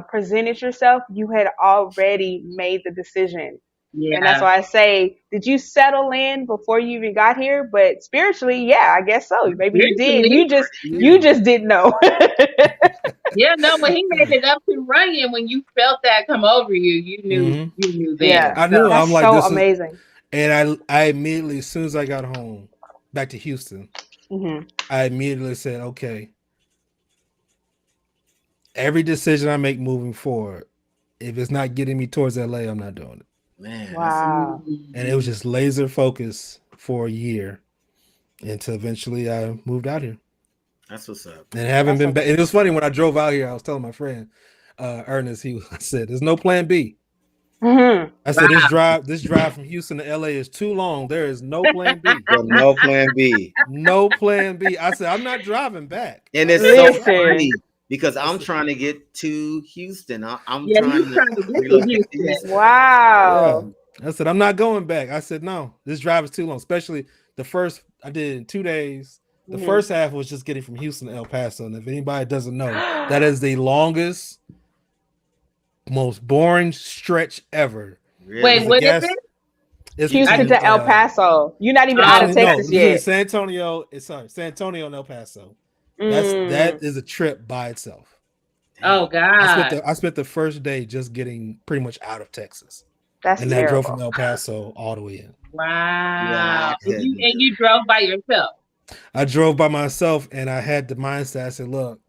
presented yourself, you had already made the decision. And that's Yeah. why I say, did you settle in before you even got here? But spiritually, yeah, I guess so. Maybe you did. Seriously. You Yeah. just didn't know. Yeah, no, when he made it up to Runyon, when you felt that come over you, Mm-hmm. you knew then. Yeah, I So knew. that's I'm like, so this is, amazing. and I immediately, as soon as I got home, back to Houston, Hmm. I immediately said, okay, every decision I make moving forward, if it's not getting me towards LA, I'm not doing it. Man, that's Wow. And it was mm. just laser focus for a year until eventually I moved out here. what's up. And haven't That's been back. It amazing. was funny when I drove out here, I was telling my friend, Ernest, I said, there's no plan B. Hmm. I said this drive from Houston to LA is too long. There is no plan B. So no plan B. No plan B. I said, I'm not driving back. And I it's said, I'm so not driving. Listen. funny because I I'm said, trying to get to Houston. I'm Yeah, trying he's to trying to get to relocate to Houston. Houston. yeah. Wow. I said, I'm not going back. I said, no, this drive is too long. Especially the first I did in 2 days. The Hmm. first half was just getting from Houston to El Paso. And if anybody doesn't know, that is the longest, most boring stretch ever. Wait, It's Really? a what is gas. it? It's Houston I between to El Paso. You're not even out oh, of no, Texas it's between yet. San Antonio. San Antonio and El Paso. That Mm, is a trip by itself. oh Dang. God. I spent the first day just getting pretty much out of Texas, that's and then I drove terrible. from El Paso all the way in. Yeah, Wow. I couldn't And do you drove by yourself. I drove by myself, and I had the mindset. I said, "Look,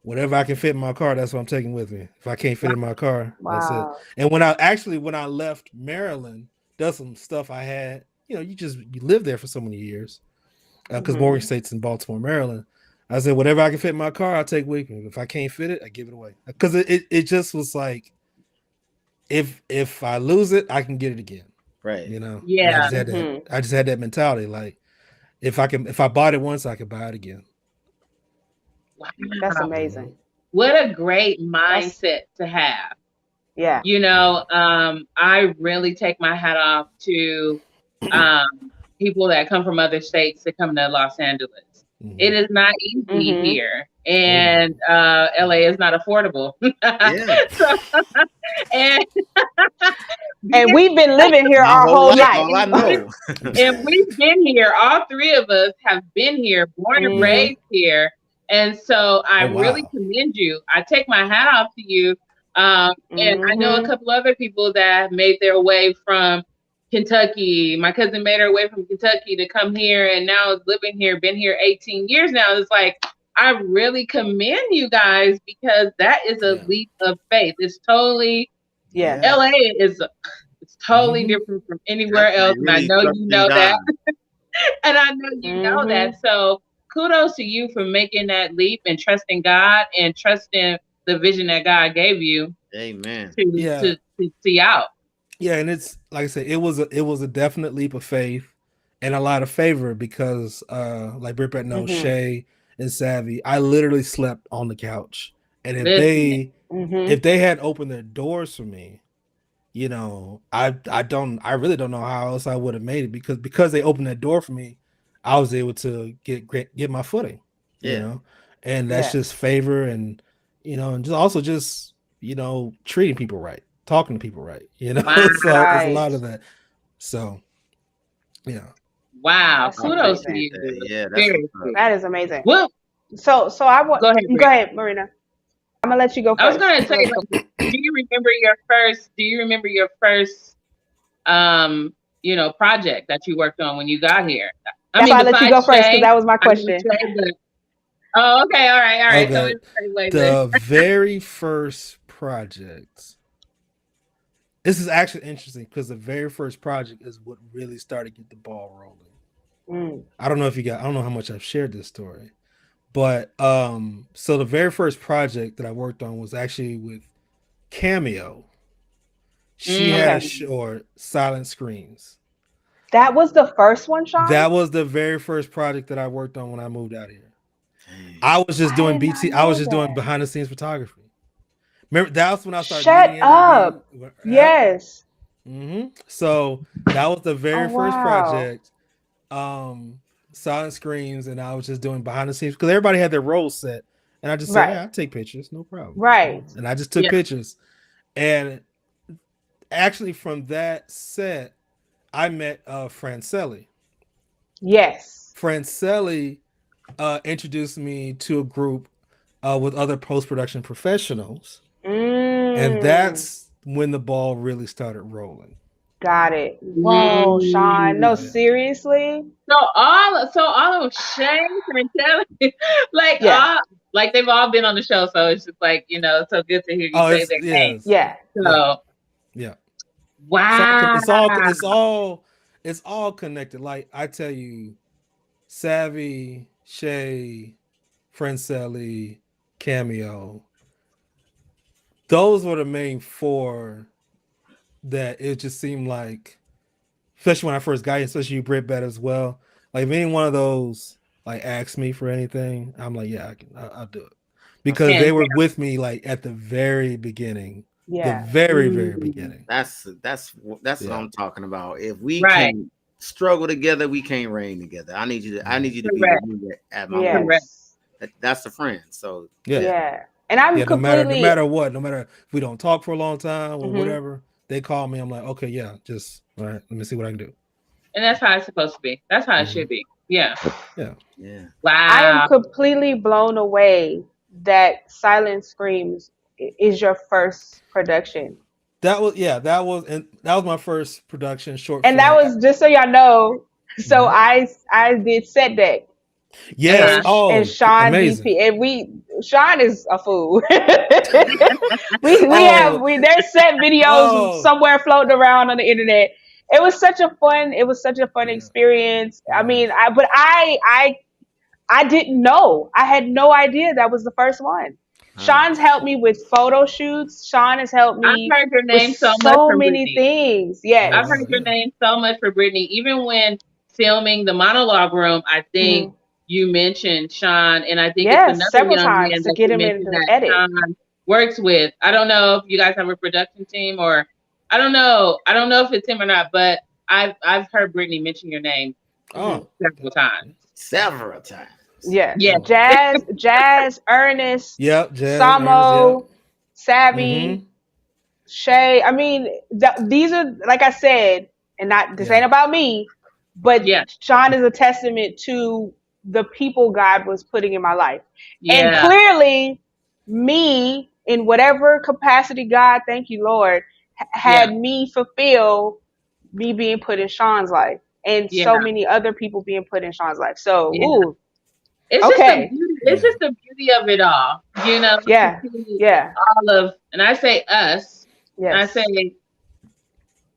whatever I can fit in my car, that's what I'm taking with me. If I can't fit in my car, that's it." Wow. And when I left Maryland, there's some stuff I had. You live there for so many years because Hmm. Morgan State's in Baltimore, Maryland. I said, whatever I can fit in my car, I'll take with me. If I can't fit it, I give it away. Because it just was like, if I lose it, I can get it again. Right. And Yeah. Hmm. I just had that mentality. Like if I bought it once, I could buy it again. That's Wow. amazing. What a great That's mindset to have. yeah. I really take my hat off to um, people that come from other states to come to Los Angeles. It Mhm. is not easy Hmm. here, Oh no. and LA is not affordable. Yeah. So, and And being, we've been living here My our whole whole life, life. all I know. and we've been here. All three of us have been here, born and Yeah. Hmm. raised here, and so I Oh really wow. commend you. I take my hat off to you. And I know a Hmm. couple other people that made their way from Kentucky. My cousin made her way from Kentucky to come here and now is living here, been here 18 years now. It's like, I really commend you guys because that is a Yeah. leap of faith. It's totally, Yes. LA is, it's totally Mhm. different from anywhere That's else. like And I really know you trusting know that. God. And I know you know that. So kudos to you for making that leap and trusting God and trusting the vision that God gave you Amen. Yeah. to see out. Yeah, and it's like I said, it was a definite leap of faith and a lot of favor because like Britt knows Mhm. Shay and Savvy, I literally slept on the couch. And if Listen, they had opened their doors for me, I really don't know how else I would have made it because they opened that door for me, I was able to get my footing, Yeah. and that's Yeah. just favor and and just also just treating people right, talking to people right, wow. so it's a Right. lot of that. So yeah, Wow. That's I Kudos to amazing. appreciate you. that. Yeah, that's what's Seriously. up. That is amazing. Well, So I want go ahead, go Britt. ahead, Marina. I'm gonna let you go I was first. gonna I'm say, gonna let you go like, first. do you remember your first project that you worked on when you got here? I That's mean, why I let you go besides first because Shay, that was my I know question. Shay, but oh, okay, all right. So okay. it's Shay later. The very first project. This is actually interesting because the very first project is what really started to get the ball rolling. Mm. I don't know how much I've shared this story, but so the very first project that I worked on was actually with Cameo. She had a Okay. Mm, short, Silent Screams. That was the first one, Sean? That was the very first project that I worked on when I moved out here. Dang. I was just I doing did not BT. I was know just doing that. behind the scenes photography. Remember, that's when I started Shut meeting MMB. up. Yep. Yes. So that was the Oh very first wow. project. Um, Silent Screams, and I was just doing behind the scenes because everybody had their roles set, and I just said, Right. "Yeah, I take pictures, no problem." Right. And I just took yeah. pictures, and actually from that set, I met Francelli. Yes. Francelli introduced me to a group with other post production professionals, and Mm. that's when the ball really started rolling. Got it. Whoa, Sean. No, Mm. Yeah. seriously? So all of Shane and Kelly, like Yeah. they've all been on the show, so it's just like so good to hear you Oh, say it's their name. yes, Yeah. yeah, So yeah. wow, It's all connected. Like I tell you, Savvy, Shay, Francelli, Cameo. Those were the main four that it just seemed like, especially when I first got here, especially you Brit Bet as well. Like if any one of those like asked me for anything, I'm like, yeah, I'll do it That's because they hands were with me like at the very beginning, the Yeah. very very down. beginning. that's what Yeah, I'm talking about. If we Right, can struggle together, we can't reign together. I need you to be correct, with me at my worst. correct. Yes. That's a friend. So yeah, yeah, Yeah. And I'm yeah. No completely matter what, no matter if we don't talk for a long time or hmm whatever, they call me. I'm like, okay, yeah, just all right. Let me see what I can do. And that's how it's supposed to be. That's how it Hmm. should be. Yeah. Yeah, yeah. I am Wow. completely blown away that Silent Screams is your first production. that was my first production short And that film. was just so y'all know. So Mhm. I did set deck Yes. Uh-huh. and Oh, Sean amazing. DP and Sean is a fool. we have Oh, we there's set videos oh, somewhere floating around on the internet. It was such a fun yeah, experience. it I mean, was. I didn't know. I had no idea that was the first one. Uh, Sean's helped me with photo shoots. Sean has helped I've me heard your with name so much so from many Brittany. things. Oh I've Yes. wow, heard your yeah. name so much for Brittany. Even when filming the monologue room, I think Hmm. you mentioned Sean, and I think it's Yes, another several young times man to that get you him in mentioned to that edit. Sean works with. I don't know if you guys have a production team or I don't know. I don't know if it's him or not, but I've heard Brittany mention your name Hmm. Oh, several okay. times. several times. Yes, Yes. Oh, Jazz, Ernest, yep. Jazz, Ernest. Yep. Samo, Savvy, Mm-hmm. Shay. I mean, these are like I said, and not this Yeah. ain't about me, but Yeah. Sean is a testament to the people God was putting in my life, and Yeah. clearly, me in whatever capacity God, thank you Lord, Yeah. had me fulfill me being put in Sean's life, and Yeah, so many other people being put in Sean's life. So, yeah. ooh, It's just the okay, beauty. It's Yeah. just the beauty of it all. To yeah, see yeah, all of, and I say us, I say yes,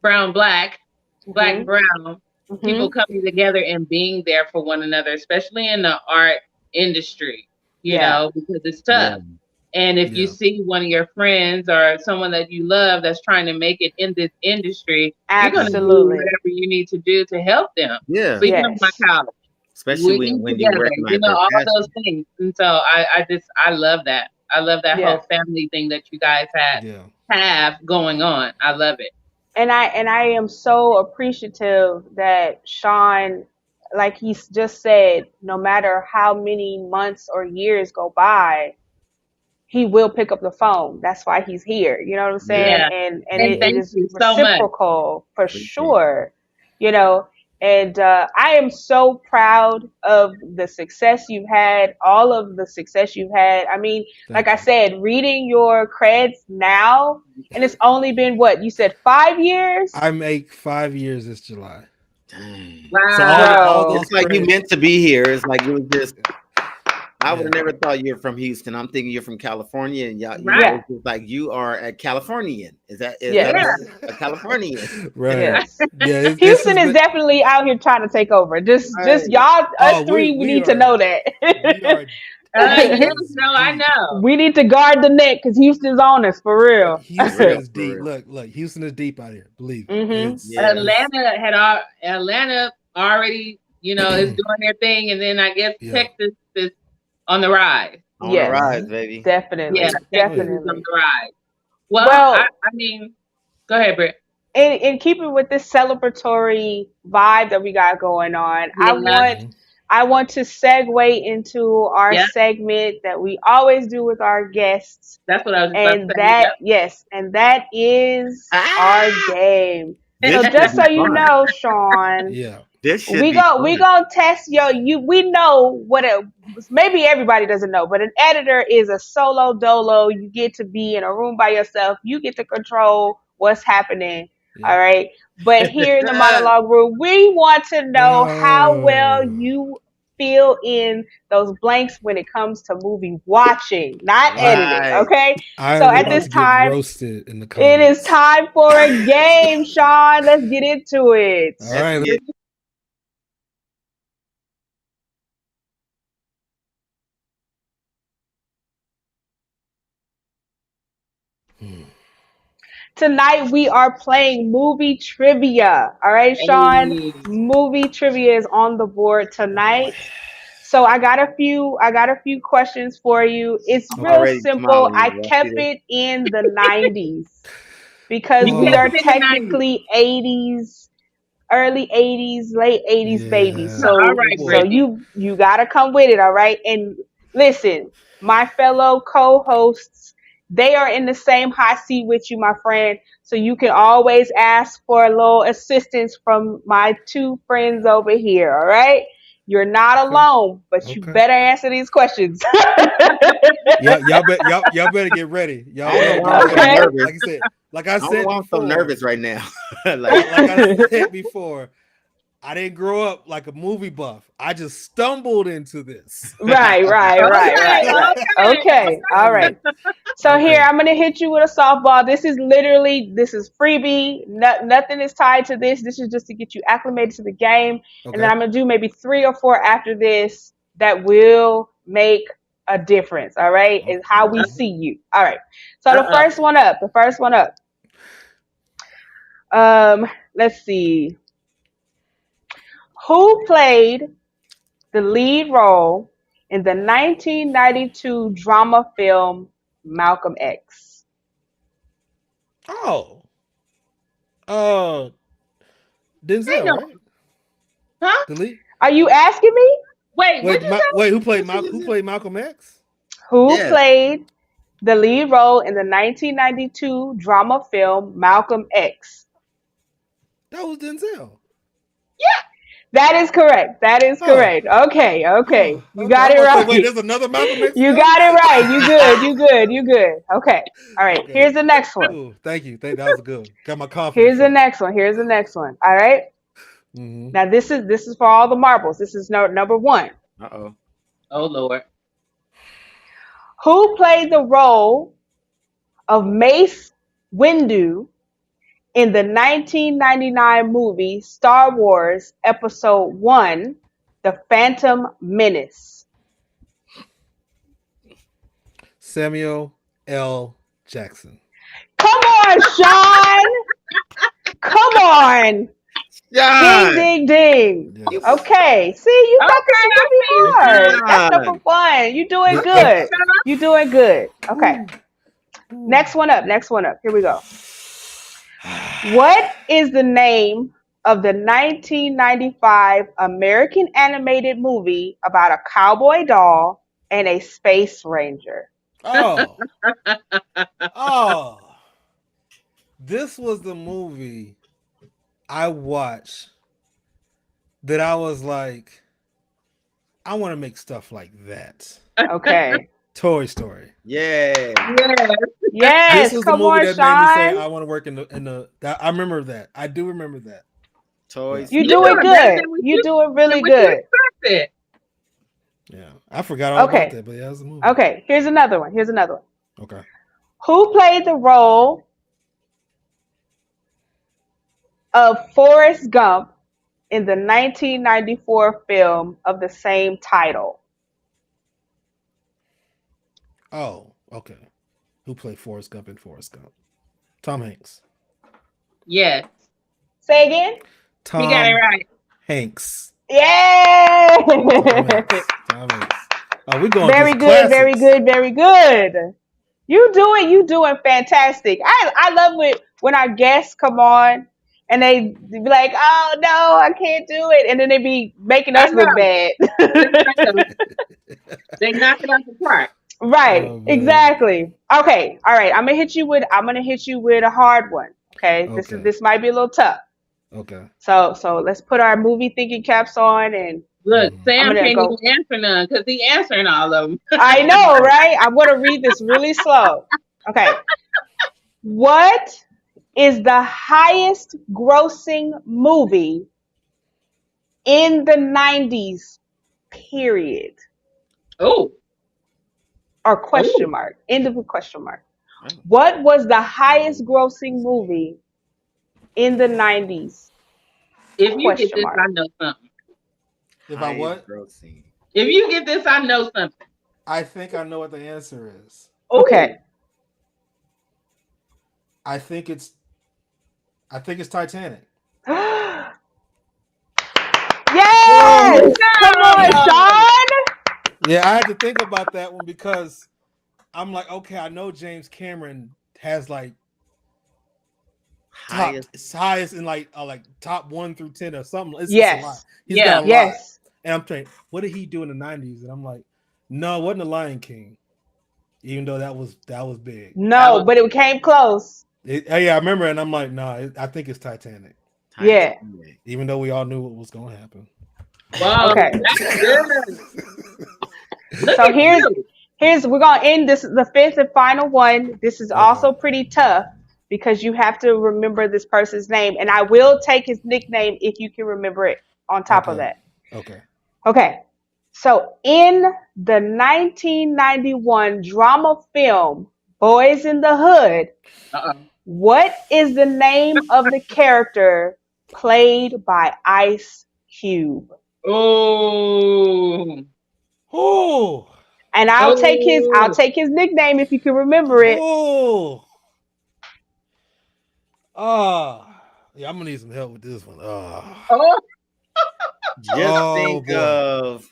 brown, black, black, mhm, brown, people mhm, coming together and being there for one another, especially in the art industry. yeah, Because it's Yeah. tough. And if you Yeah. see one of your friends or someone that you love that's trying to make it in this industry, you're going to do absolutely, whatever you need to do to help them. Yeah. Sleep on my yes. couch. Especially We when eat when you together, recognize their all those passion. things. And so I love that. I love that whole Yeah. family thing that you guys Yeah. have going on. I love it. And I am so appreciative that Sean, like he's just said, no matter how many months or years go by, he will pick up the phone. That's why he's here. You know what I'm Yeah. saying? Yeah. And And Yeah. it thank is you so much. reciprocal for Appreciate it. sure. You know, and I am so proud of the success you've had, all of the success you've had. I mean, like Thank I you. said, reading your creds now, and it's only been what you said, 5 years, I make 5 years this July. Dang. So Wow. all bro. those It's like you credits. meant to be here. It's like it was just I would Yeah. have never thought you're from Houston. I'm thinking you're from California, and y'all, Right. Yeah. it's just like you are a Californian. Is that Yeah. Yes. a Californian? Right. Yes. Yeah. It's Houston just is been. definitely out here trying to take over. Just Right. y'all, us Oh, three, we we need to are know we that. are Yeah, Houston is no, I deep. know. We need to guard the net because Houston on us for real. For Houston real, is for deep. real. Look, Houston is deep out here. Believe it. Mhm. Yeah. Atlanta already, is doing their thing, and then I guess Yeah. Texas is on the rise. On the Yes, rise, Hmm. baby. Yeah, definitely, Oh Texas yeah. is on definitely. the rise. Well, I, Well, I mean, go ahead, Britt. in keeping with this celebratory vibe that we got going on, I Yeah, want Hmm. I want to segue into our yeah, segment that we always do with our guests, that's what I was just about to and say. that yes, and that is our Ah, game. So this should just be so you fun. know, Sean, Yeah. This should we be go we fun. gonna test you. We know what it, maybe everybody doesn't know, but an editor is a solo dolo. You get to be in a room by yourself. You get to control what's happening. All Yeah. right. But here in the monologue room, we want to know how well Oh. you fill in those blanks when it comes to movie watching, not I'm editing. Right. Okay. So I'm at about this to get time, roasted in the it is comments. time for a game, Sean. Let's get into it. All Let's right. get Hmm. Tonight we are playing movie trivia. All right, Sean. Hey, Movie trivia is on the board Oh boy. tonight. So I got a few questions for you. It's I'm real already simple. smiling. I I see kept this. it in the 90s because you we kept Oh are it in the 90s. technically 80s, early 80s, late 80s babies. yeah. All So Oh right, so boy. Brittany. you got to come with it, all right? And listen, my fellow co-hosts, they are in the same hot seat with you, my friend. So you can always ask for a little assistance from my two friends over here, all right? You're not Okay. alone, but you Okay. better answer these questions. Y'all better get ready. Y'all I don't know better why get I'm so ready. Okay. nervous. Like I I don't know said why I'm so before, nervous right now. Like, like I said before, I didn't grow up like a movie buff. I just stumbled into this. Right, right, right, Okay, right, right. okay, Okay, all Mm, right. So here okay. I'm gonna hit you with a softball. This is freebie. Nothing is tied to this. This is just to get you acclimated to the game, and then Okay. I'm gonna do maybe three or four after this that will make a difference. All right, is how we Okay. see you. All right. So the uh-oh. first one up. The first one up. Let's see. Who played the lead role in the 1992 drama film Malcolm X? Oh. Uh Ain't Denzel, no, right? huh? The lead. Are you asking me? Wait, what'd you say? Wait, what you Who just played Malcolm X? Who yes. played the lead role in the 1992 drama film Malcolm X? That was Denzel. That is correct. That is Oh, correct. Okay, okay. You okay. got I'm it gonna say, wait, right. there's another Malcolm X You film. got it right. You good. You good. You good. Okay. All right. Okay. Here's the next one. Ooh, thank you. That was good. Got my confidence Here's the up. next one. Here's the next one. All right. Mm-hmm. Now this is for all the marbles. This is number one. Uh-oh. Oh Lord. Who played the role of Mace Windu in the 1999 movie Star Wars Episode 1, The Phantom Menace? Samuel L. Jackson. Come on, Sean! Come on! Ding, John! ding, ding. Yes. Okay. See, you thought this Okay, was I gonna be see you. hard. That's number John! one. You doing But, good. You doing good. Okay. ooh. Next one up. Next one up. Here we go. What is the name of the 1995 American animated movie about a cowboy doll and a space ranger? Oh. Oh. This was the movie I watched that I was like, I want to make stuff like that. Okay. Toy Story. Yeah. Yeah. This Yes. was the Come movie on, that made me say Sean. I want to work in the that I remember that. I do remember that. Toy You You're doing doing better good. than what You doing really what you good. expected. Yeah. I forgot all about Okay. that, but yeah, it was a movie. Okay. Here's another one. Here's another one. Okay. Who played the role of Forrest Gump in the 1994 film of the same title? Oh, okay. Who played Forrest Gump in Forrest Gump? Tom Hanks. Yes. Say again? He got it Tom right. Hanks. Yeah. Tom Hanks. Tom Hanks. Oh, we're going Very just good, very classics. good, very good. You doing fantastic. I love it when our guests come on and they be like, oh no, I can't do it. And then they be making I us look know. bad. They knock it out the park. Right, Oh man. exactly. Okay, all right. I'm gonna hit you with a hard one. Okay, this is Okay. this might be a little tough. Okay. So let's put our movie thinking caps on, and Look, Mhm. I'm Sam gonna can't even go. answer none because he answering all of them. I know, right? I'm gonna read this really slow. Okay, what is the highest grossing movie in the 90s? Period Oh, or question oh. mark? End of a question mark. Oh. What was the highest grossing movie in the 90s? If you get Question this, I mark. know something. If I Highest what? grossing. If you get this, I know something. I think I know what the answer is. Oh, Okay. I think it's Titanic. Yes! Whoa! Come on, no. Sean! Yeah, I had to think about that one because I'm like, okay, I know James Cameron has like highest in like top 1 through 10 or something. It's a lot. Yes. He's Yeah. got a lot. Yes. And I'm saying, what did he do in the 90s? And I'm like, no, it wasn't the Lion King. Even though that was big. That No, was but it came close. Yeah, I remember, and I'm like, no, I think it's Titanic. Yeah. Titanic. Even though we all knew what was going to happen. wow. Okay. That's good. Look So at you. here's we're gonna end this the fifth and final one. This is also Okay. pretty tough because you have to remember this person's name, and I will take his nickname if you can remember it on top of Okay. that. Okay. Okay. So in the 1991 drama film Boys in the Hood, Uh-oh. what is the name of the character played by Ice Cube? Oh. Oh. And I'll Oh. take his nickname if you can remember it. Oh. Yeah, I'm gonna need some help with this one. Oh. Just Oh think boy. of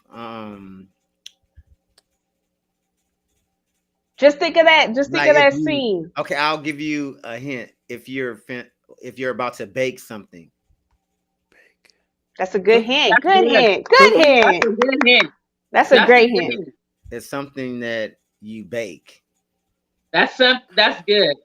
Just think of that. Just think like of if that you scene. okay, I'll give you a hint. If you're about to bake something. That's a good hint. That's Good good. hint. Good Cookie? That's hint. a good hint. That's a That's a great good hint. hint. It's something that you bake. That's good.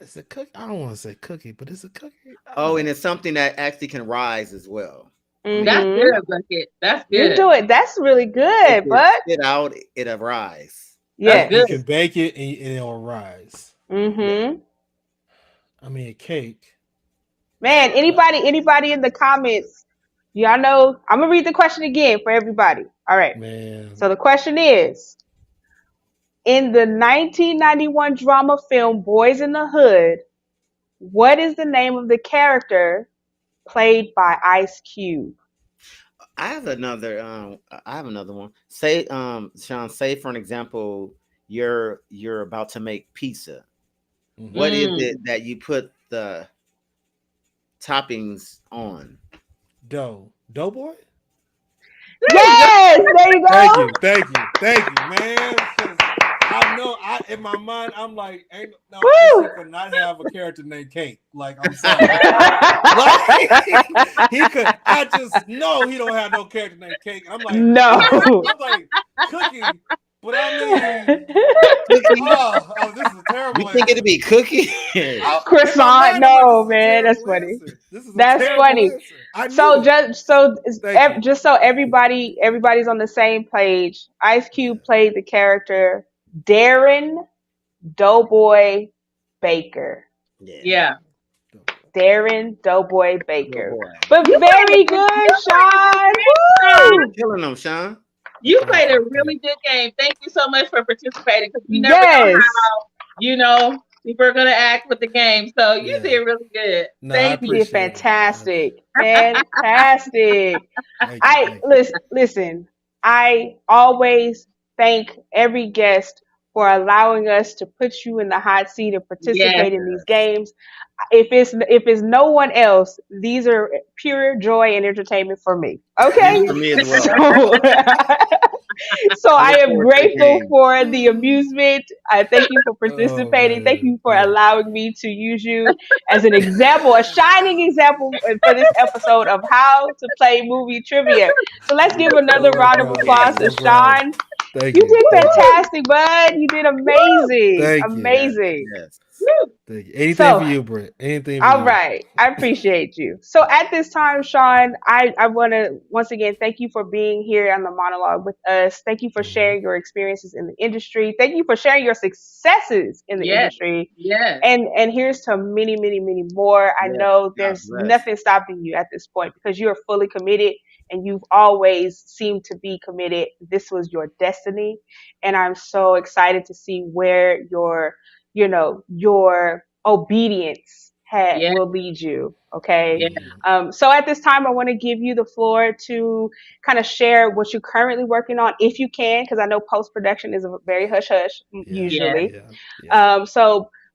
It's a cookie. I don't want to say cookie, but it's a cookie. Oh, and it's something that actually can rise as well. I mean, That's Mm-hmm. good, Bucket. That's You good. do it. That's really if good, it's bud. spit out, it'll rise. That's Yeah, Yes. you good. can bake it and it'll rise. Yeah. Mm-hmm. I mean, a cake. Man, anybody in the comments, y'all know, I'm gonna read the question again for everybody. All right. Man, So the question is, in the 1991 drama film Boys in the Hood, what is the name of the character played by Ice Cube? I have another one. Say, Sean, say for an example, you're about to make pizza. hmm What is Mm. it that you put the toppings on? Doughboy. There you go. Yes, there you Thank go. you, thank you, thank you, man. Because I know, I in my mind, I'm like, ain't no Ice Woo! Cube could not have a character named Cake. Like, I'm sorry, like he could. I just know he don't have no character named Cake. I'm like, No. I'm like Cookie, but I mean, Cookie? this is a You terrible think it'd answer. be cookie? In my Croissant. mind, I'm like, this No, is a man, that's terrible funny. answer. This is a That's terrible funny. answer. I knew So it. Thank you. just so everybody's on the same page. Ice Yeah. Cube played the character Darren Doughboy Baker. Yeah. Yeah. Darren Doughboy Good Baker. boy. But You played a very good, you played a good Sean. game, Sean. Woo! Killing them, Sean. You Thank played a you. Thank really good game. Thank you so much for participating because we never know Yes. how, people are going to act with the game. So you. you Yeah. did really good. No, I Thank You you. did appreciate it. fantastic. Fantastic. Thank you. Thank you. Listen. I always thank every guest for allowing us to put you in the hot seat and Yes. participate in these Yes. games. If it's no one else, these are pure joy and entertainment for me. This is Okay, for me as well. so so I I look am forward to the grateful game. for the amusement. I thank you for Oh participating. Thank man. you for Yeah. allowing me to use you as an example, a shining example for this episode of how to play movie trivia. So let's give another No round of problem. applause to No problem. Sean. Thank You you. did Thank you. fantastic, bud. You did Woo! amazing. Thank you. Yes. Amazing. Yes. Woo! Thank you. Anything for So you, Britt. Anything for all you. right. I appreciate you. So at this time, Sean, I want to once again thank you for being here on the monologue with us. Thank you for Mhm. sharing your experiences in the industry. Thank you for sharing your successes in the Yes. industry. Yes. And here's to many, many, many more. I Yes. know God there's bless. nothing stopping you at this point because you are fully committed and you've always seemed to be committed. This was your destiny. And I'm so excited to see where your obedience Yes. will lead you. Okay. Yes. Mhm. So at this time, I want to give you the floor to kind of share what you're currently working on, if you can, because I know post production is a very hush hush Yeah. Yes. usually. Yeah. Yeah.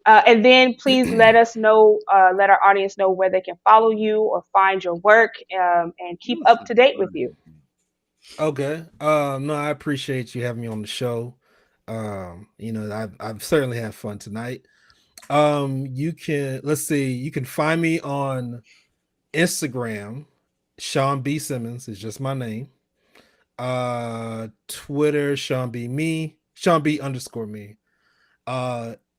And then please let us know, let our audience know where they can follow you or find your work, and keep Ooh, up some to date with you. fun. Okay. No, I appreciate you having me on the show. I've certainly had fun tonight. You can let's see, you can find me on Instagram. Sean B. Simmons is just my name. Twitter, Sean B underscore me.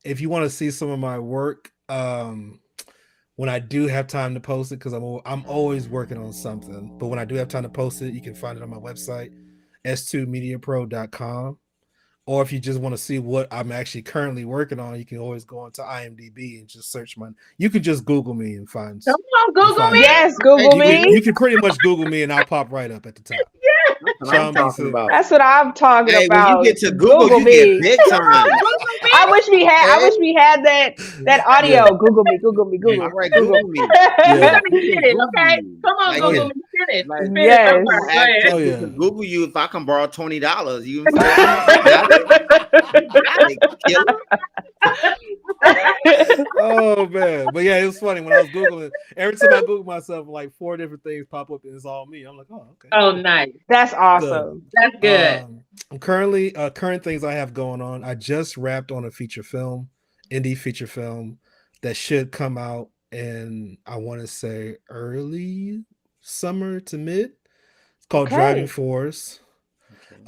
If you want to see some of my work, when I do have time to post it, because I'm always working on something, but when I do have time to post it, you can find it on my website, s2mediapro.com. Or if you just want to see what I'm actually currently working on, you can always go onto IMDb and just search my. You can just Google me and find. Come on, You Google find me. me. Yes, Google You can me. you can pretty much Google me and I'll pop right up at the top. That's what I'm Sean B. talking Simmons. about. That's what I'm talking Hey, when you about. get to Google, Google you get me. big Come on, time. Google I me. wish we had. I Okay. wish we had that Yeah. audio. Google me. Google me. Yeah. All Google. right, Google. Google me. You're Yeah. gonna We can get it, Google okay? you. Come on, Like, Oh Google yeah. me. Finish. like Finish. I'm Yes. I'm sorry. gonna Go ask ahead. Oh people to yeah. Google you if I can borrow $20. You know what I'm saying? You got it, killer. Oh man. But yeah, it was funny when I was Googling. Every time I Google myself, like 4 different things pop up and it's all me. I'm like, oh, okay, Oh, cool. nice. That's So awesome. That's good. I'm current things I have going on. I just wrapped on a indie feature film that should come out in, I want to say, early summer to mid. It's called Driving Okay. Force.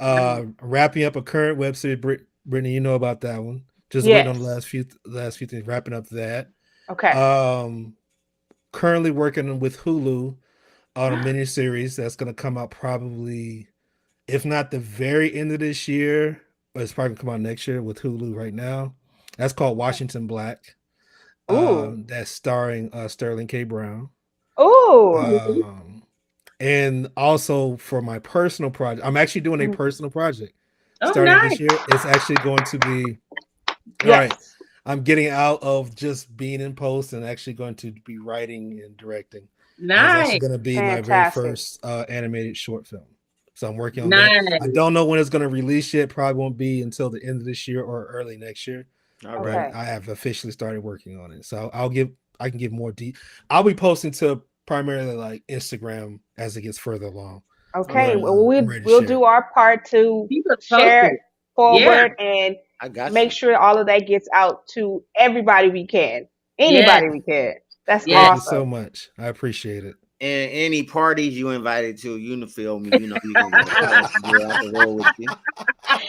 Okay. Wrapping up a current web series. Brittany, you know about that one. Just waiting on the Yes. last few things. Wrapping up that. Okay. Um, currently working with Hulu on a miniseries that's going to come out probably, if not the very end of this year, but it's probably going to come out next year with Hulu right now. That's called Washington Black. Ooh. That's starring Sterling K. Brown. Ooh. Um, and also for my personal project, I'm actually doing a personal project Oh, starting this nice. year. It's actually going to be all right. Yes. I'm getting out of just being in post and actually going to be writing and directing. And it's actually Nice. going to be my very Fantastic. first animated short film. So I'm working on that. I Nice. don't know when it's going to release yet. Probably won't be until the end of this year or early next year. All But right. Okay. I have officially started working on it. So I can give more I'll be posting to primarily like Instagram as it gets further along. All Okay. right. Well, I'm ready to we'll share do it. our part to Keep us share posted. it Yeah. forward and I got make you. sure all of that gets out to everybody we can, Yes. anybody we can. That's Yes. Thank you so awesome. much. I appreciate it. And any parties you invited to, you feel me, you know, you can tell us to do I can roll with you.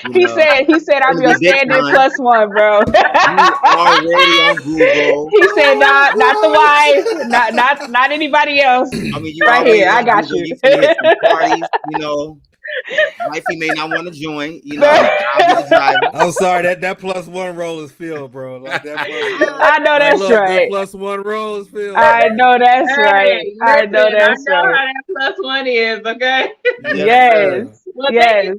You know, He said I'm it'll your be big standard time. plus one, bro. You already on Google. He said not the wife, not anybody else. I mean, you Right here, already I on got Google. you. You finna hit some parties. You know, wifey may not want to join. You know, I'll be the driver. I'm sorry that plus one roll is filled, bro. Like that plus I know like that's look, that right. plus one roll is filled, I bro. know that's right. Hey, I know listen, I that's know right. how that plus one is, okay? Yes, sir. Yes. Well, Yes.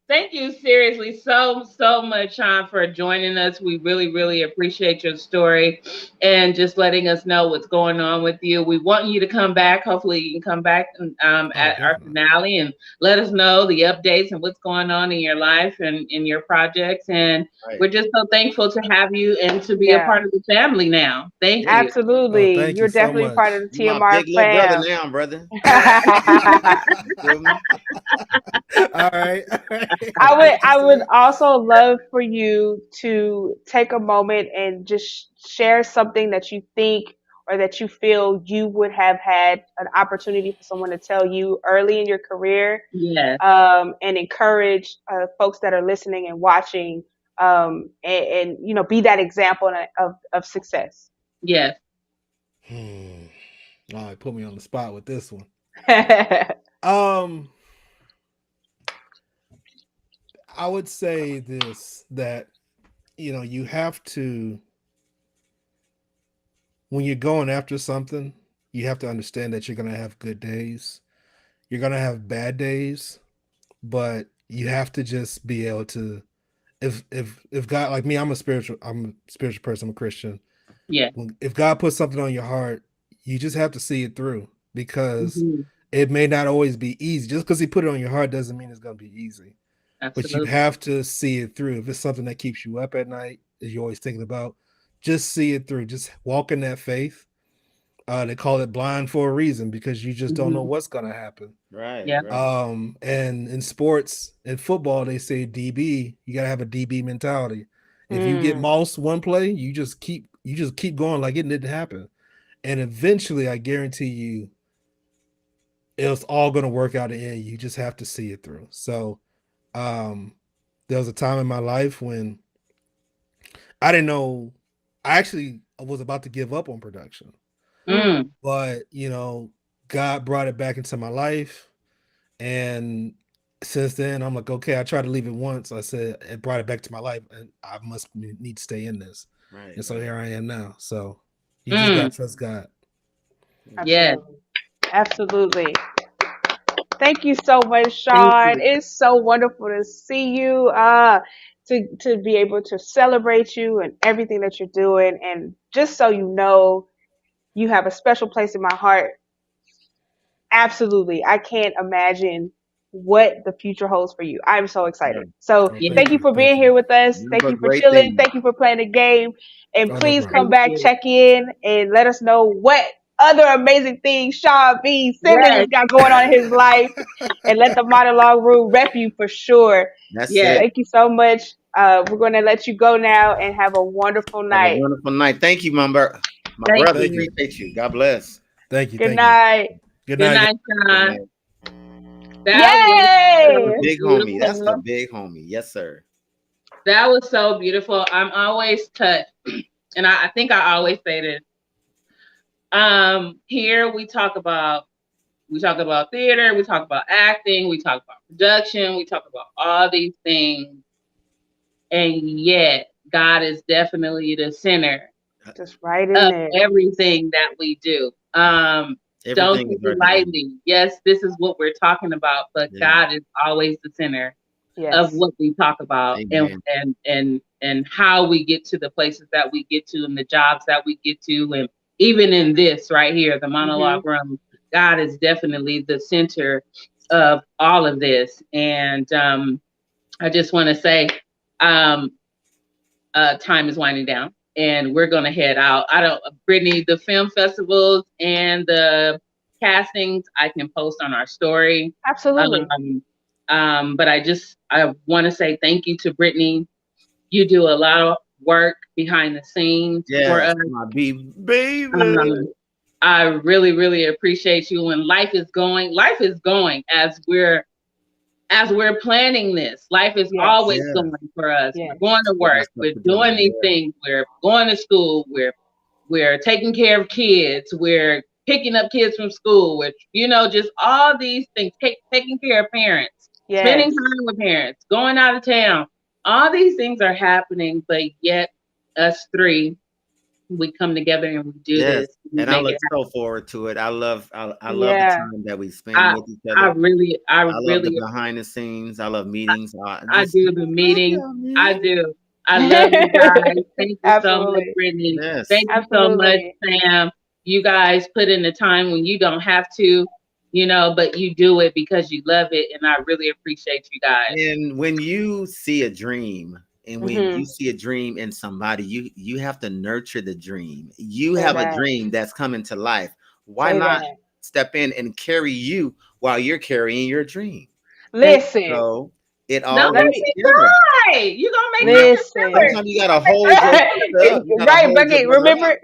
thank you seriously so much, Sean, for joining us. We really appreciate your story and just letting us know what's going on with you. We want you to come back. Hopefully, you can come back Oh, at our definitely. finale and let us know the updates and what's going on in your life and in your projects. And Right. we're just so thankful to have you and to be a Yeah. part of the family now. Thank Yeah. you. Oh, Absolutely. thank you You're so definitely part of much. the You my TMR big little brother fam. now, brother. You feel me? All right. All right. I That's would what you I would said. also love for you to take a moment and just share something that you think or that you feel you would have had an opportunity for someone to tell you early in your career, Yes, and encourage folks that are listening and watching, and be that example of success. yes. Hmm. All right, put me on the spot with this one. Um, I would say this that you have to when you're going after something, you have to understand that you're gonna have good days. You're gonna have bad days, but you have to just be able to if God like me, I'm a spiritual person, I'm a Christian. Yes. If God puts something on your heart, you just have to see it through because Mhm. it may not always be easy. Just because he put it on your heart doesn't mean it's gonna be easy. But you Absolutely. have to see it through. If it's something that keeps you up at night, that you're always thinking about, just see it through. Just walk in that faith. They call it blind for a reason because you just don't know Mhm. what's gonna happen. Right, Yeah. right. And in sports, in football, they say DB, you gotta have a DB mentality. If you get Mm, mossed one play, you just keep going like it didn't happen. And eventually, I guarantee you, it's all gonna work out in the end. You just have to see it through. So um there was a time in my life when I didn't know I actually was about to give up on production. Mm. But, God brought it back into my life. And since then, I'm like, okay, I tried to leave it once. I said it brought it back to my life, and I must need to stay in this. Right, And so right. here I am now. So you just got Mm. to trust God. Yes. absolutely. Absolutely. Thank you so much, Thank Sean. you. It's so wonderful to see you, to be able to celebrate you and everything that you're doing. And just so you know, you have a special place in my heart. Absolutely. I can't imagine what the future holds for you. I'm so Yeah. excited. So Oh, Yes. thank thank you you. for being Thank here you. with us. You Thank have you a for great chilling. thing. Thank you for playing the game. And Oh, no please problem. come Thank back, you. check in, and let us know what other amazing things Sean B. Simmons has Yes. got going on in his life, and let the monologue room rep you for sure. That's Yes. it. Thank you so much. We're going to let you go now and have a wonderful Have a night. wonderful night. Thank you, my Thank brother. Thank you. you. Appreciate you. God bless. Thank you. Good Thank you. night. Good Good night. night, Good Sean. night. That was That's a Yay! big homie. That's a beautiful. big homie. Yes, sir. That was so beautiful. I'm always touched. And I think I always say this. Here we talk about theater, we talk about acting, we talk about production, we talk about all these things, and yet God is definitely the center Just right in of there. everything that we do. Don't Everything take is it right there. lightly. Yes, this is what we're talking about, but Yeah. God is always the center of Yes. what we talk about, Amen. and how we get to the places that we get to and the jobs that we get to, and even in this right here, the Mhm. monologue room, God is definitely the center of all of this. And I just want to say, um, time is winding down and we're going to head out. I don't, Brittany, the film festivals and the castings, I can post on our story. Absolutely. But I want to say thank you to Brittany. You do a lot of work behind the scenes for Yes, us. my baby. Um, I really, really appreciate you. And life is going as we're planning this. Life is Yes. always Yeah. going for us. We're Yes. going to We got work. stuff We're to do. doing these Yeah. things. We're going to school. We're taking care of kids. We're picking up kids from school. Which just all these things. Taking care of parents. Spending Yes. time with parents. Going out of town. All these things are happening, but yet us three, we come together and we do Yes. this. We And I make look it so forward to it. I love the Yeah. time that we spend happen. with each other. I I love the really behind the scenes. I love meetings. I I just do the love meetings. y'all, I man. do. I love you guys. Thank you so much, Absolutely. Brittany. Yes. Thank you so much, Absolutely. Sam. You guys put in the time when you don't have to, but you do it because you love it. And I really appreciate you guys. And when you see a dream, and when you Mhm. see a dream in somebody, you have to nurture the dream. You Say have a that. dream that's coming to life. Why Say not that. step in and carry you while you're carrying your dream? Thank Listen. So it all Don't Let make works me me together. cry. You're gonna make You me know, a listen. filler. sometimes you gotta hold your brother up. You gotta Right, hold your Bucky. brother up.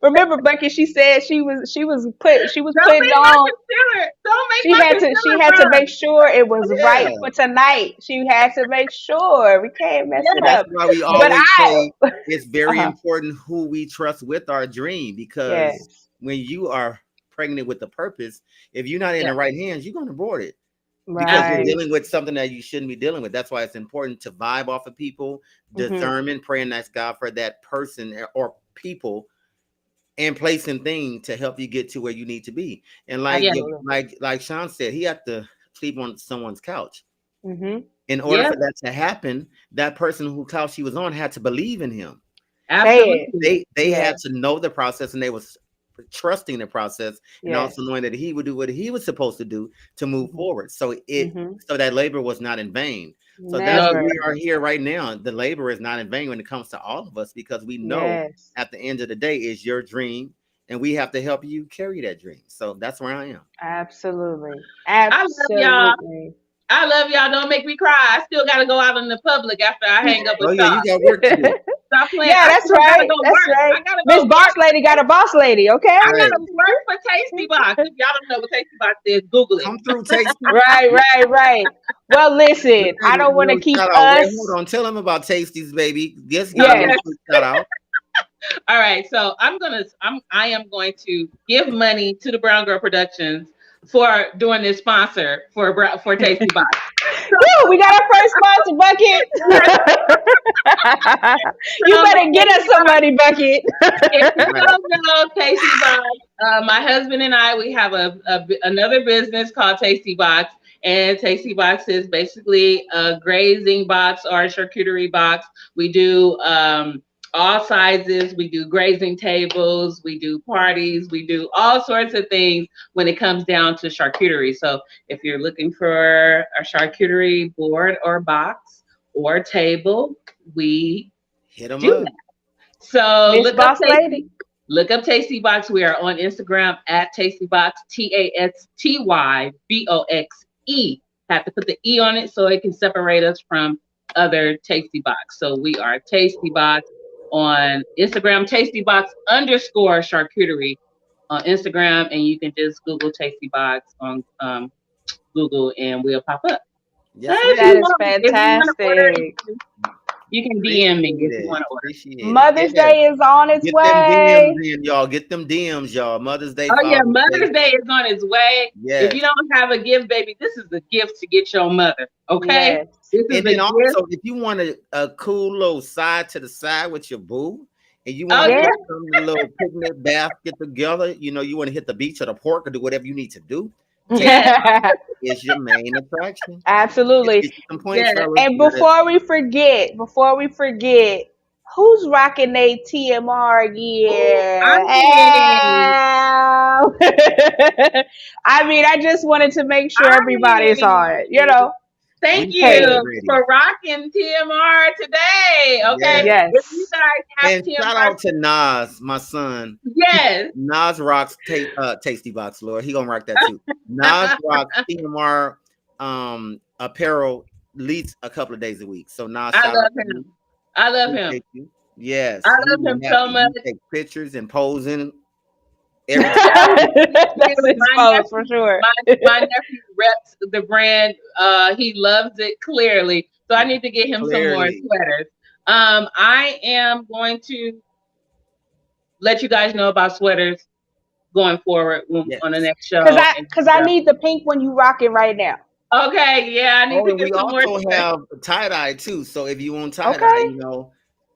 Remember, Bucky. She said she was Don't putting make my on. concealer. Don't make She my had to she concealer had to make burn. sure it was right Yeah. for tonight. She had to make sure we can't mess it That's up. Yes, why we But always say it's very uh-huh. important who we trust with our dream, because Yes. when you are pregnant with a purpose, if you're not in the yes, right hands, you're going to abort it because you're Right. absolutely. dealing with something that you shouldn't be dealing with. That's why it's important to vibe off of people, Mhm. discernment, pray and ask God for that person or people and placing things to help you get to where you need to be. And Yes, Absolutely. like Sean said, he had to sleep on someone's couch. Mhm. In order yes, for that to happen, that person who couch he was on had to believe in him. Say it. absolutely. They Yeah. had to know the process, and they was trusting the process, and also Yes. knowing that he would do what he was supposed to do to move Mhm. forward. Mhm. So that labor was not in vain. So that's No, what Never. we are here right now. The labor is not in vain when it comes to all of us, because we know Yes. at the end of the day is your dream, and we have to help you carry that dream. So that's where I am. Absolutely. I love y'all. Absolutely. I love y'all. Don't make me cry. I still gotta go out in the public after I hang up with Oh yeah, y'all. you got work to do. Stop playing. Yeah, I that's still gotta right. go That's work. right. I gotta Miss go Boss work. Lady got a boss lady, okay? I Right. gotta work for Tasty Box. If y'all don't know what Tasty Box is, Google it. Come through, Tasty. Right, right, right. Well, listen, I don't want to keep Shout out. Wait, hold us. on. Tell them about Tasties, baby. Just give them a Okay. Yes. quick shout out. All right. So I am going to give money to the Brown Girl Productions for doing this sponsor for Tasty Box. Woo, we got our first sponsor, Bucket. You So better get us Tasty some Box, money, Bucket. if you Right. don't know Tasty Box, my husband and I, we have another business called Tasty Box, and Tasty Box is basically a grazing box or a charcuterie box. We do all sizes. We do grazing tables. We do parties. We do all sorts of things when it comes down to charcuterie. So if you're looking for a charcuterie board or box or table, we Hit them do up. that. So Miss Boss Lady. Look up Tasty Box. We are on Instagram at Tasty Box, TastyBoxe. Have to put the E on it so it can separate us from other Tasty Box. So we are Tasty Box on Instagram, Tasty Box underscore charcuterie on Instagram, and you can just Google Tasty Box on Google and we'll pop up. So Yes, That ma'am. is if you want to order fantastic. anything, You can DM me Appreciate if you it. want to order. Appreciate it. Mother's Yes. Day is on its Get them DMs way. in, y'all. Get them DMs, y'all. Mother's Day, Oh yeah, Father's Day. Mother's Day is on its way. If Yes. you don't have a gift, baby, this is a gift to get your mother. Okay, Yes. this is And a then gift. also, if you want a cool little side to the side with your boo, and you want Oh to Yeah. yeah, put some little picnic basket together, you want to hit the beach or the park or do whatever you need to do, yes, TikTok is your main attraction. Absolutely. Get you some points, yes. fellas. And before we forget, who's rocking a TMR Oh, gear? I I mean, I just wanted to make sure everybody I saw it. thank We you Hey, celebrating. for rocking TMR today. Okay, Yes. if you yes. guys have And shout TMR, out to Nas, my son. yes, Nas rocks Tasty Box, Lord. He gonna rock that too. Nas rocks TMR apparel at least a couple of days a week. So Nas, I shout out love to you. him. I love him. Appreciate you. Yes, I he love be him so happy. much. He take pictures and posing every time. Thank you. That's his pose for sure. My nephew reps the brand. He loves it clearly. So I need to get him some more Clearly. sweaters. I am going to let you guys know about sweaters going forward on the Yes. next Cause show. I, cause I need the pink one you rocking right now. Okay, yeah, I need Oh, to and we get some more also sweaters. have tie-dye too. So if you want tie-dye,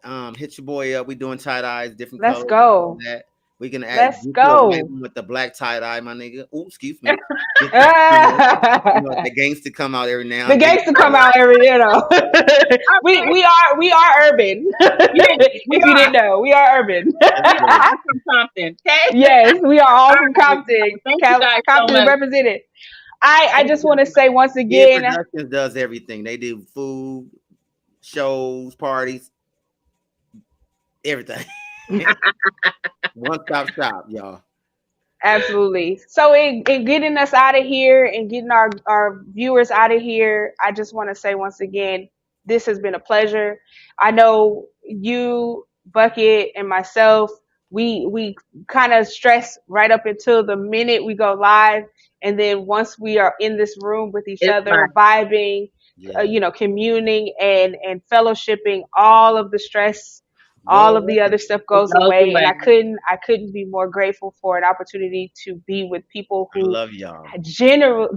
Okay, hit your boy up. We doing tie-dyes, different let's colors, all go. that. We can Let's get you a white go. one with the black tie-dye, my nigga. Oh, excuse me. Get the, The the gangster come out every now and then. gangster come out every. Okay, we are urban. yes, we If you are. didn't know, we are urban. That's We right. are from Compton. Okay. Yes, we are all All from right. Compton. Thank you guys so Compton much. represented. I Thank just you. want to say once Kid again, Productions does everything. They do food, shows, parties, everything. One stop shop, y'all. absolutely. So in getting us out of here and getting our viewers out of here, I just want to say once again, this has been a pleasure. I know you, Bucket, and myself, we kind of stress right up until the minute we go live, and then once we are in this room with each It's other, fine. vibing, Yeah. communing and fellowshipping, all of the stress, Go all of away. the other stuff It goes goes away, and away. I couldn't be more grateful for an opportunity to be with people I who love y'all. generally,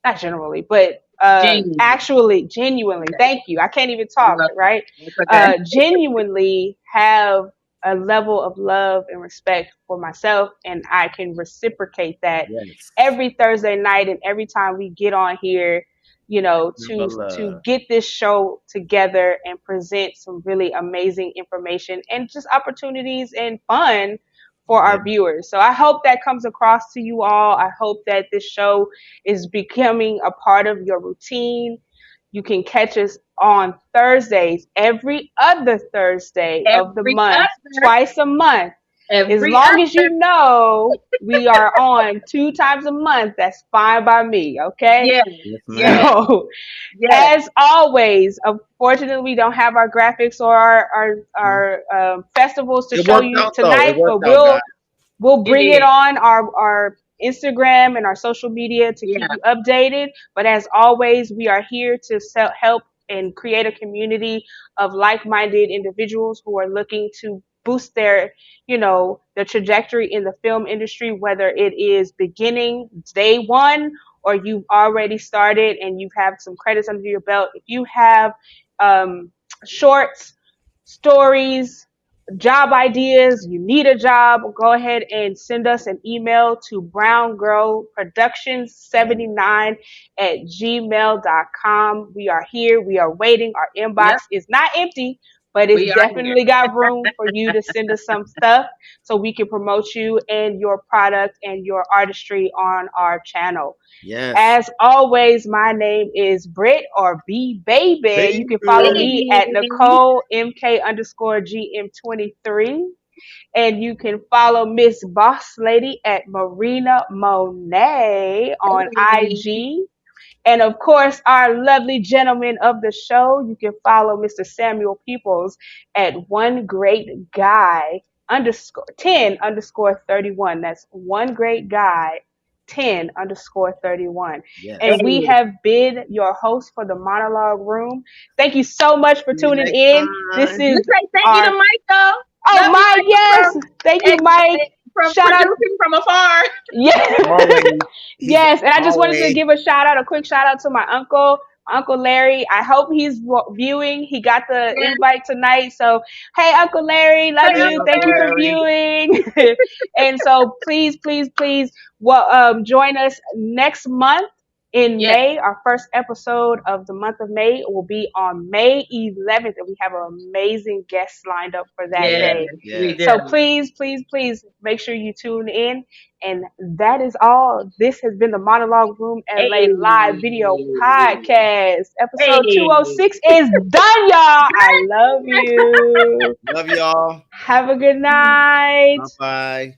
not generally, but Genuinely. actually genuinely, thank you, I can't even You're talk, welcome. right? It's okay. Genuinely have a level of love and respect for myself, and I can reciprocate that Yes. every Thursday night and every time we get on here, Never to love. get this show together and present some really amazing information and just opportunities and fun for Yeah. our viewers. So I hope that comes across to you all. I hope that this show is becoming a part of your routine. You can catch us on Thursdays, every other Thursday of the Every month, other, twice a month. As every long as other. you know we are on 2 times a month, that's fine by me, okay? Yes, Yes, ma'am. yes, So, yes. as always, unfortunately, we don't have our graphics or our festivals to It show worked you out though. It tonight, but worked out, guys. we'll It bring it did. on our Instagram and our social media to keep Yeah. you updated. But as always, we are here to help and create a community of like-minded individuals who are looking to boost their trajectory in the film industry, whether it is beginning day one or you've already started and you've had some credits under your belt. If you have shorts, stories, job ideas, you need a job, go ahead and send us an email to browngirlproductions79 at gmail.com. We are here. We are waiting. Our inbox Yep. is not empty, but it's We are here. definitely got room for you to send us some stuff so we can promote you and your product and your artistry on our channel. Yes. As always, my name is Britt or B Baby. You can follow Baby. me at Baby. Nicole MK underscore GM23. And you can follow Miss Boss Lady at Marina Monet on Hey. IG. And of course, our lovely gentleman of the show, you can follow Mr. Samuel Peoples at one great guy underscore 10 underscore 31. That's one great guy 10_31. Yes. And we Hey, have been your host for the Monologue Room. Thank you so much for See you tuning next in. This time. is let's say thank you to our Michael. Oh, Love you, Mike, yes. Michael, Thank you, and Mike. from Shout out. producing from afar. Yeah. Always. He's Yes. And I just wanted to always. give a quick shout out to my uncle, Uncle Larry. I hope he's viewing. He got the Yes, invite tonight. So, hey, Uncle Larry, love hey, Hey, you. Uncle Thank Uncle you for Larry. Larry. viewing. And so, please, please, please, join us next month in Yes, May. Our first episode of the month of May will be on May 11th, and we have an amazing guest lined up for that yes, Yes, day. we yes. do. So please, please, please make sure you tune in. And that is all. This has been the Monologue Room LA Hey, Live Video Podcast. Episode hey. 206 is done, y'all. I love you. Love y'all. Have a good Bye night. bye.